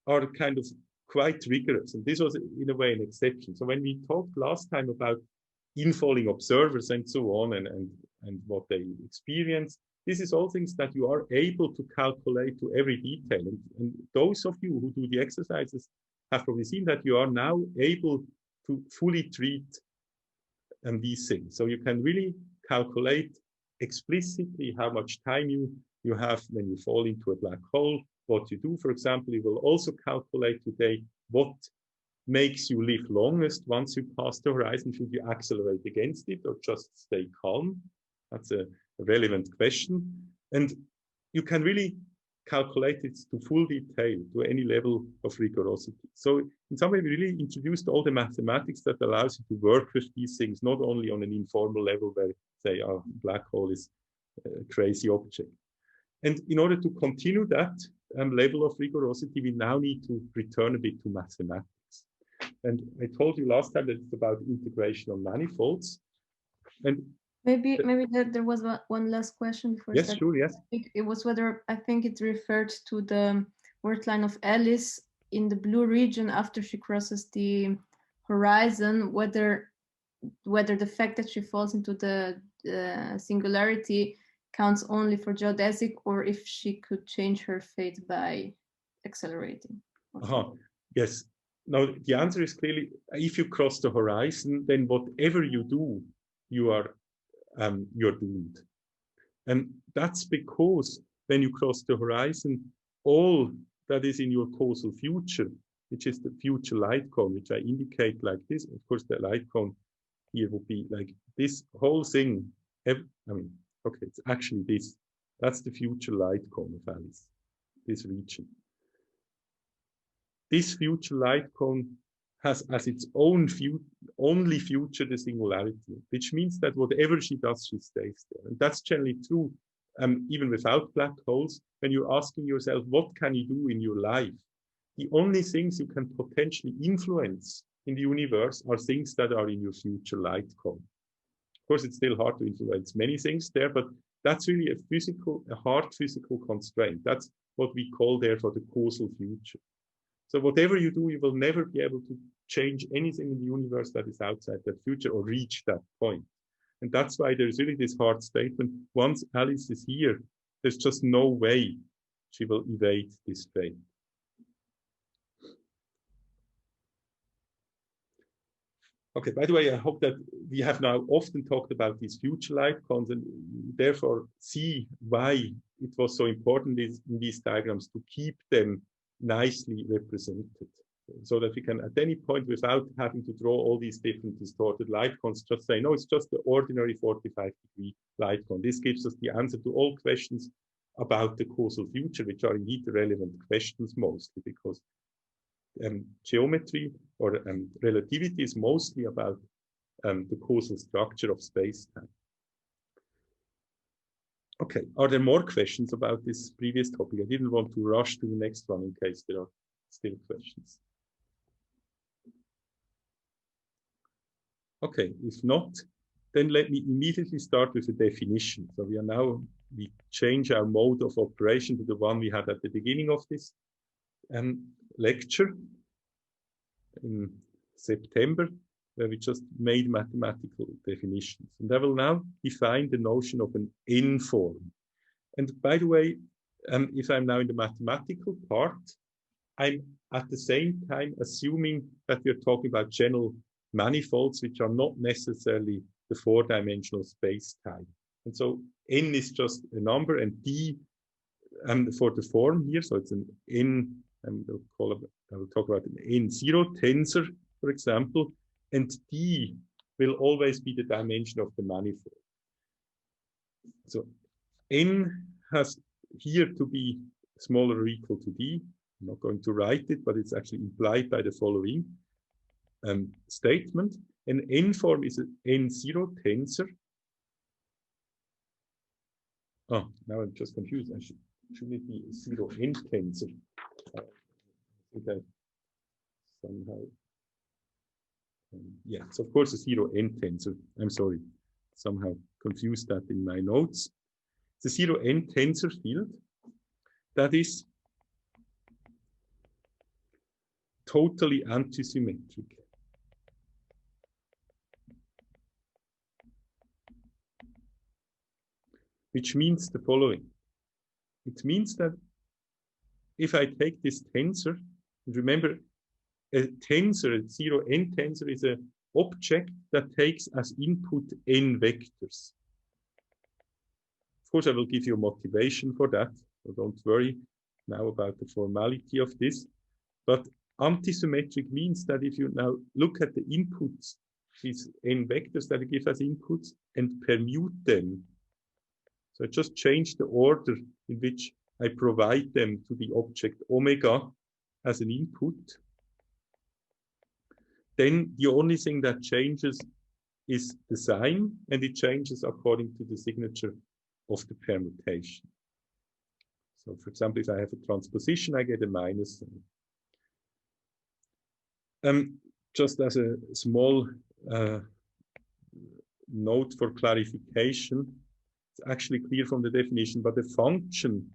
are kind of quite rigorous. And this was, in a way, an exception. So when we talked last time about infalling observers and so on, and what they experience, this is all things that you are able to calculate to every detail. And those of you who do the exercises have probably seen that you are now able to fully treat these things. So you can really calculate explicitly how much time you have when you fall into a black hole, what you do. For example, you will also calculate today what makes you live longest once you pass the horizon? Should you accelerate against it or just stay calm? That's a relevant question. And you can really calculate it to full detail, to any level of rigorosity. So in some way, we really introduced all the mathematics that allows you to work with these things, not only on an informal level where, say, a black hole is a crazy object. And in order to continue that level of rigorosity, we now need to return a bit to mathematics. And I told you last time that it's about integration of manifolds. And maybe there was one last question before. Yes, sure, yes. It was whether, I think it referred to the word line of Alice in the blue region after she crosses the horizon, whether the fact that she falls into the singularity counts only for geodesic, or if she could change her fate by accelerating. Yes. Now, the answer is clearly, if you cross the horizon, then whatever you do, you're doomed. And that's because when you cross the horizon, all that is in your causal future, which is the future light cone, which I indicate like this. Of course, the light cone here would be like this whole thing. Okay, it's actually this. That's the future light cone of Alice, this region. This future light cone has as its own only future the singularity, which means that whatever she does, she stays there. And that's generally true even without black holes. When you're asking yourself, what can you do in your life? The only things you can potentially influence in the universe are things that are in your future light cone. Of course, it's still hard to influence many things there, but that's really a hard physical constraint. That's what we call therefore the causal future. So whatever you do, you will never be able to change anything in the universe that is outside that future or reach that point. And that's why there's really this hard statement. Once Alice is here, there's just no way she will evade this fate. Okay, by the way, I hope that we have now often talked about these future light cones and therefore see why it was so important in these diagrams to keep them nicely represented, so that we can at any point, without having to draw all these different distorted light cones, just say, no, it's just the ordinary 45-degree light cone. This gives us the answer to all questions about the causal future, which are indeed the relevant questions mostly, because geometry or relativity is mostly about the causal structure of space-time. Okay, are there more questions about this previous topic? I didn't want to rush to the next one in case there are still questions. Okay, if not, then let me immediately start with a definition. So we change our mode of operation to the one we had at the beginning of this lecture in September, where we just made mathematical definitions. And I will now define the notion of an N-form. And by the way, if I'm now in the mathematical part, I'm at the same time assuming that we're talking about general manifolds, which are not necessarily the four-dimensional space-time. And so N is just a number, and D for the form here, so it's an N, I will talk about an N0 tensor, for example, and D will always be the dimension of the manifold. So N has here to be smaller or equal to D. I'm not going to write it, but it's actually implied by the following statement. An N form is an N0 tensor. Oh, now I'm just confused. Should it be a 0n tensor? I think I somehow... yes, of course, a 0n tensor. I'm sorry, somehow confused that in my notes. It's a 0n tensor field that is totally anti-symmetric. Which means the following. It means that if I take this tensor, and remember, a tensor, a 0n tensor, is an object that takes as input n vectors. Of course, I will give you a motivation for that, so don't worry now about the formality of this. But Anti-symmetric means that if you now look at the inputs, these n vectors that I give as inputs, and permute them, so I just change the order in which I provide them to the object omega as an input, then the only thing that changes is the sign, and it changes according to the signature of the permutation. So for example, if I have a transposition, I get a minus sign. Just as a small note for clarification, it's actually clear from the definition, but a function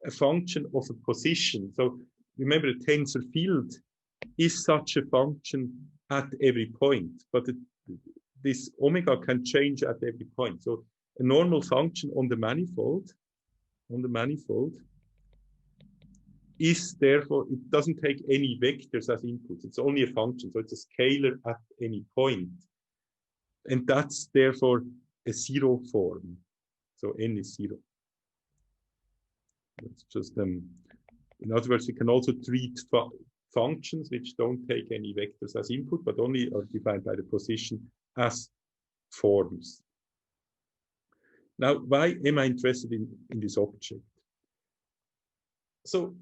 a function of a position. So remember, a tensor field is such a function at every point, but this omega can change at every point. So a normal function on the manifold is therefore, it doesn't take any vectors as inputs. It's only a function, so it's a scalar at any point. And that's therefore a zero form. So n is zero. That's just, in other words, we can also treat functions which don't take any vectors as input, but only are defined by the position as forms. Now, why am I interested in this object? So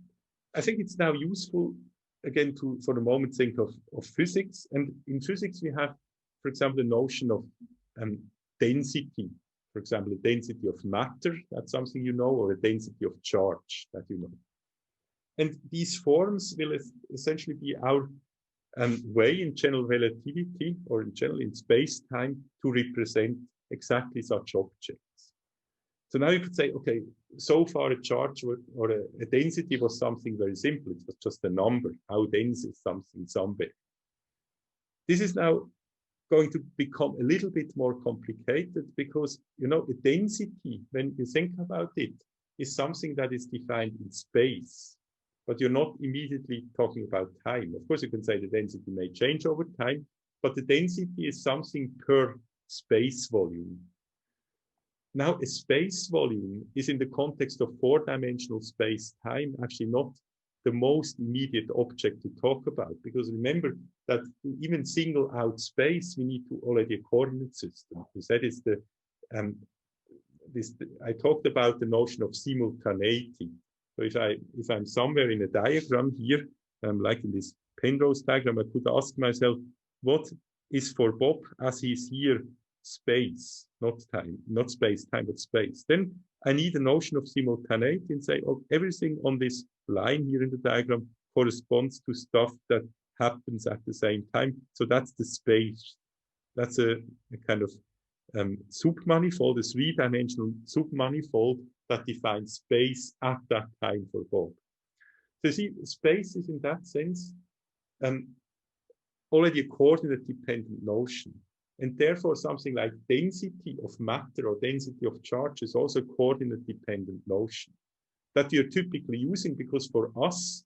I think it's now useful, again, to, for the moment, think of physics. And in physics, we have, for example, the notion of density. For example, the density of matter, that's something you know, or a density of charge that you know. And these forms will essentially be our way in general relativity, or in general in space-time, to represent exactly such objects. So now you could say, okay, so far a charge or a density was something very simple. It was just a number. How dense is something somewhere? This is now going to become a little bit more complicated because, you know, the density, when you think about it, is something that is defined in space, but you're not immediately talking about time. Of course, you can say the density may change over time, but the density is something per space volume. Now, a space volume is in the context of four-dimensional space-time actually not the most immediate object to talk about, because remember that to even single out space, we need to already a coordinate system. Because that is the, I talked about the notion of simultaneity. So if I'm somewhere in a diagram here, like in this Penrose diagram, I could ask myself, what is for Bob as he's here space, not time, not space, time, but space. Then I need a notion of simultaneity and say, oh, everything on this line here in the diagram corresponds to stuff that happens at the same time. So that's the space. That's a kind of submanifold, a three-dimensional submanifold that defines space at that time for Bob. So you see, space is in that sense already a coordinate-dependent notion. And therefore, something like density of matter or density of charge is also a coordinate-dependent notion that we are typically using because for us,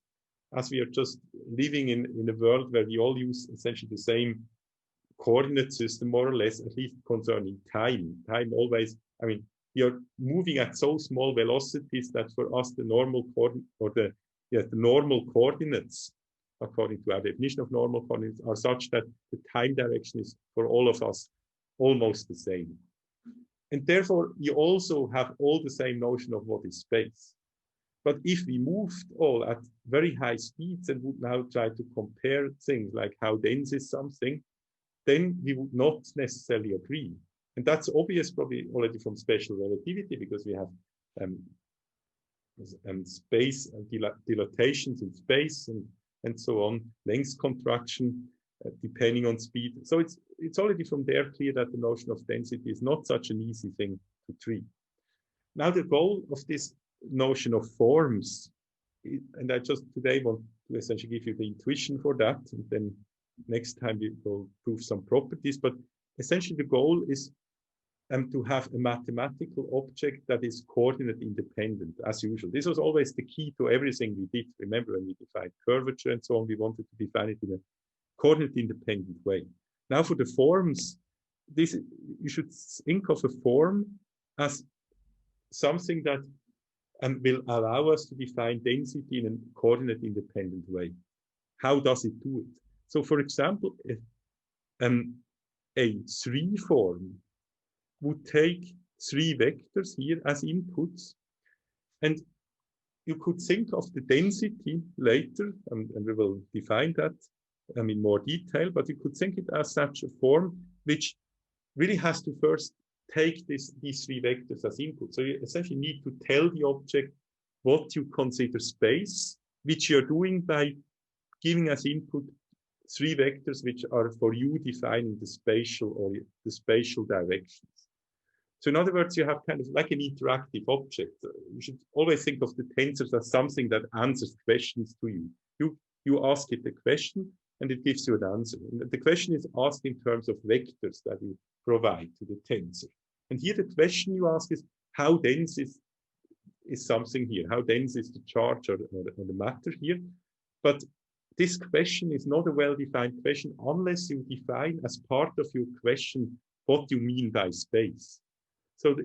as we are just living in a world where we all use essentially the same coordinate system, more or less, at least concerning time. Time always, I mean, we are moving at so small velocities that for us the normal coordinate or the normal coordinates, according to our definition of normal coordinates, are such that the time direction is for all of us almost the same. And therefore, you also have all the same notion of what is space. But if we moved all at very high speeds and would now try to compare things like how dense is something, then we would not necessarily agree. And that's obvious probably already from special relativity because we have space and dilatations in space and so on, length contraction depending on speed. So it's already from there clear that the notion of density is not such an easy thing to treat. Now the goal of this notion of forms, and I just today want to essentially give you the intuition for that, and then next time we will prove some properties, but essentially the goal is to have a mathematical object that is coordinate independent, as usual. This was always the key to everything we did. Remember when we defined curvature and so on, we wanted to define it in a coordinate independent way. Now for the forms, you should think of a form as something that and will allow us to define density in a coordinate-independent way. How does it do it? So, for example, if, a 3 form would take 3 vectors here as inputs, and you could think of the density later, and we will define that in more detail, but you could think it as such a form which really has to first take these 3 vectors as input. So you essentially need to tell the object what you consider space, which you're doing by giving as input 3 vectors which are for you defining the spatial directions. So in other words, you have kind of like an interactive object. You should always think of the tensors as something that answers questions to you. You ask it a question and it gives you an answer. And the question is asked in terms of vectors that you provide to the tensor. And here the question you ask is, how dense is something here? How dense is the charge or the matter here? But this question is not a well-defined question unless you define as part of your question what you mean by space. So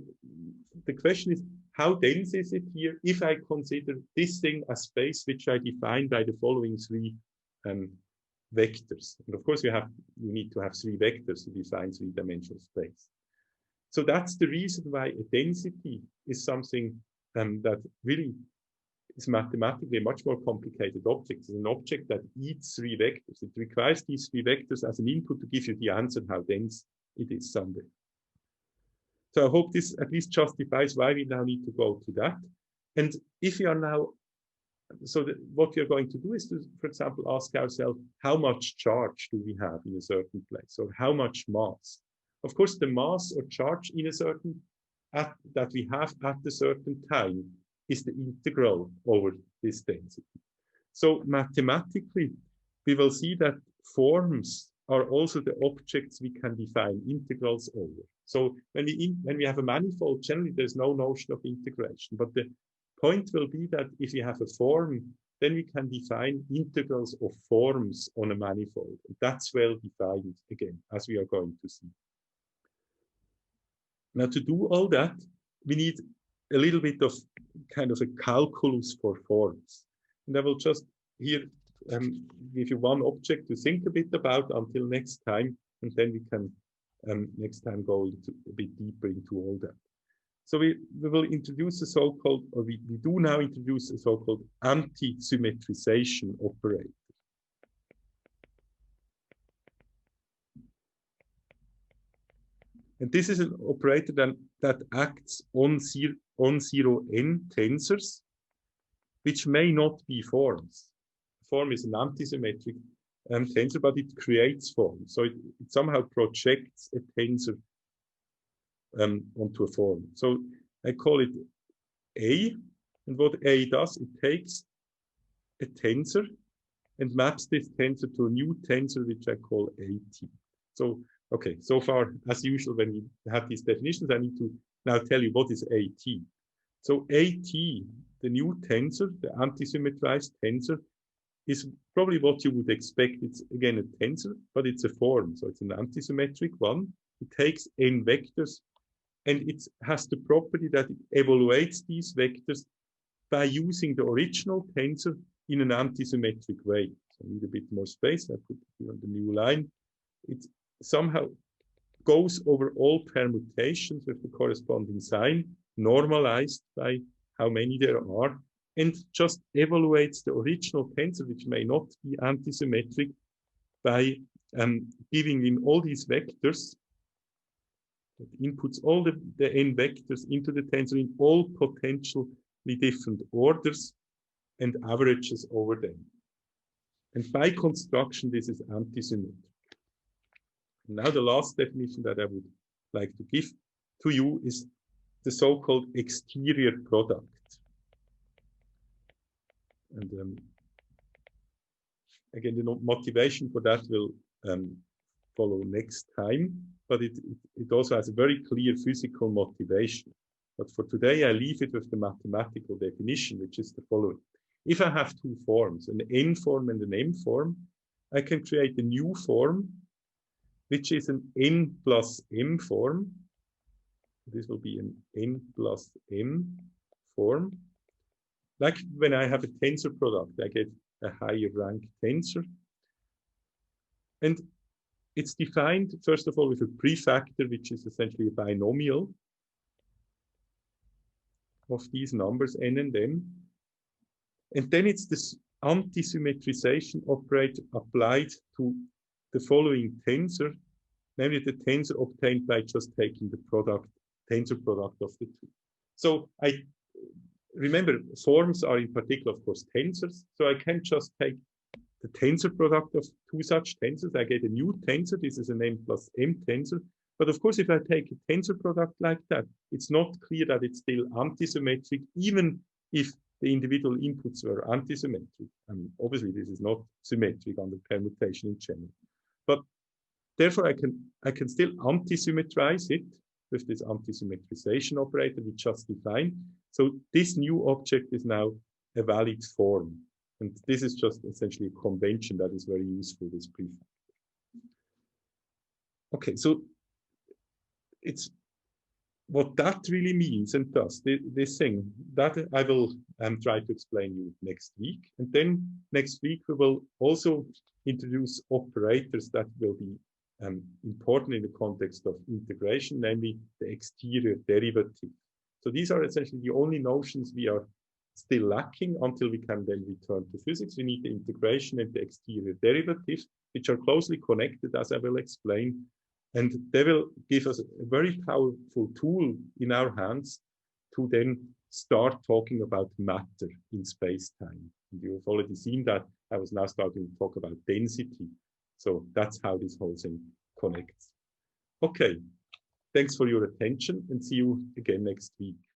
the question is, how dense is it here if I consider this thing as space, which I define by the following 3 vectors? And of course, you need to have 3 vectors to define 3-dimensional space. So that's the reason why a density is something that really is mathematically a much more complicated object. It's an object that eats 3 vectors. It requires these 3 vectors as an input to give you the answer how dense it is somewhere. So I hope this at least justifies why we now need to go to that. And if we are now, so what we are going to do is to, for example, ask ourselves, how much charge do we have in a certain place, or how much mass? Of course, the mass or charge in a certain, that we have at a certain time is the integral over this density. So mathematically, we will see that forms are also the objects we can define integrals over. So when we have a manifold, generally there's no notion of integration, but the point will be that if you have a form, then we can define integrals of forms on a manifold. That's well defined again, as we are going to see. Now, to do all that, we need a little bit of kind of a calculus for forms. And I will just here give you one object to think a bit about until next time, and then we can next time go into a bit deeper into all that. So we will introduce a so-called, or we do now introduce a so-called anti-symmetrization operator. And this is an operator that acts on zero n tensors, which may not be forms. Form is an anti-symmetric tensor, but it creates forms. So it somehow projects a tensor onto a form. So I call it A. And what A does, it takes a tensor and maps this tensor to a new tensor, which I call AT. So, okay, so far, as usual, when we have these definitions, I need to now tell you what is AT. So AT, the new tensor, the anti-symmetrized tensor, is probably what you would expect. It's again a tensor, but it's a form. So it's an anti-symmetric one. It takes n vectors, and it has the property that it evaluates these vectors by using the original tensor in an anti-symmetric way. So I need a bit more space. I put it here on the new line. It somehow goes over all permutations with the corresponding sign, normalized by how many there are, and just evaluates the original tensor, which may not be anti-symmetric, by giving in all these vectors. It inputs all the n vectors into the tensor in all potentially different orders and averages over them. And by construction, this is anti-symmetric. Now the last definition that I would like to give to you is the so-called exterior product. And again, the motivation for that will follow next time, but it also has a very clear physical motivation. But for today, I leave it with the mathematical definition, which is the following. If I have 2 forms, an n form and an m form, I can create a new form, which is an n plus m form. This will be an n plus m form. like when I have a tensor product, I get a higher rank tensor. And it's defined, first of all, with a prefactor, which is essentially a binomial of these numbers, n and m. And then it's this anti-symmetrization operator applied to the following tensor, namely the tensor obtained by just taking the tensor product of the two. So I remember forms are in particular, of course, tensors. So I can just take the tensor product of two such tensors. I get a new tensor. This is an m plus m tensor. But of course, if I take a tensor product like that, it's not clear that it's still anti-symmetric, even if the individual inputs were anti-symmetric. I mean, obviously, this is not symmetric under permutation in general. But therefore, I can still anti-symmetrize it with this anti-symmetrization operator we just defined. So this new object is now a valid form. And this is just essentially a convention that is very useful, this prefactor. Okay, so it's what that really means and does, this thing, that I will try to explain you next week. And then next week, we will also introduce operators that will be important in the context of integration, namely the exterior derivative. So these are essentially the only notions we are still lacking until we can then return to physics. We need the integration and the exterior derivative, which are closely connected, as I will explain. And they will give us a very powerful tool in our hands to then start talking about matter in space-time. And you've already seen that I was now starting to talk about density. So that's how this whole thing connects. Okay, thanks for your attention and see you again next week.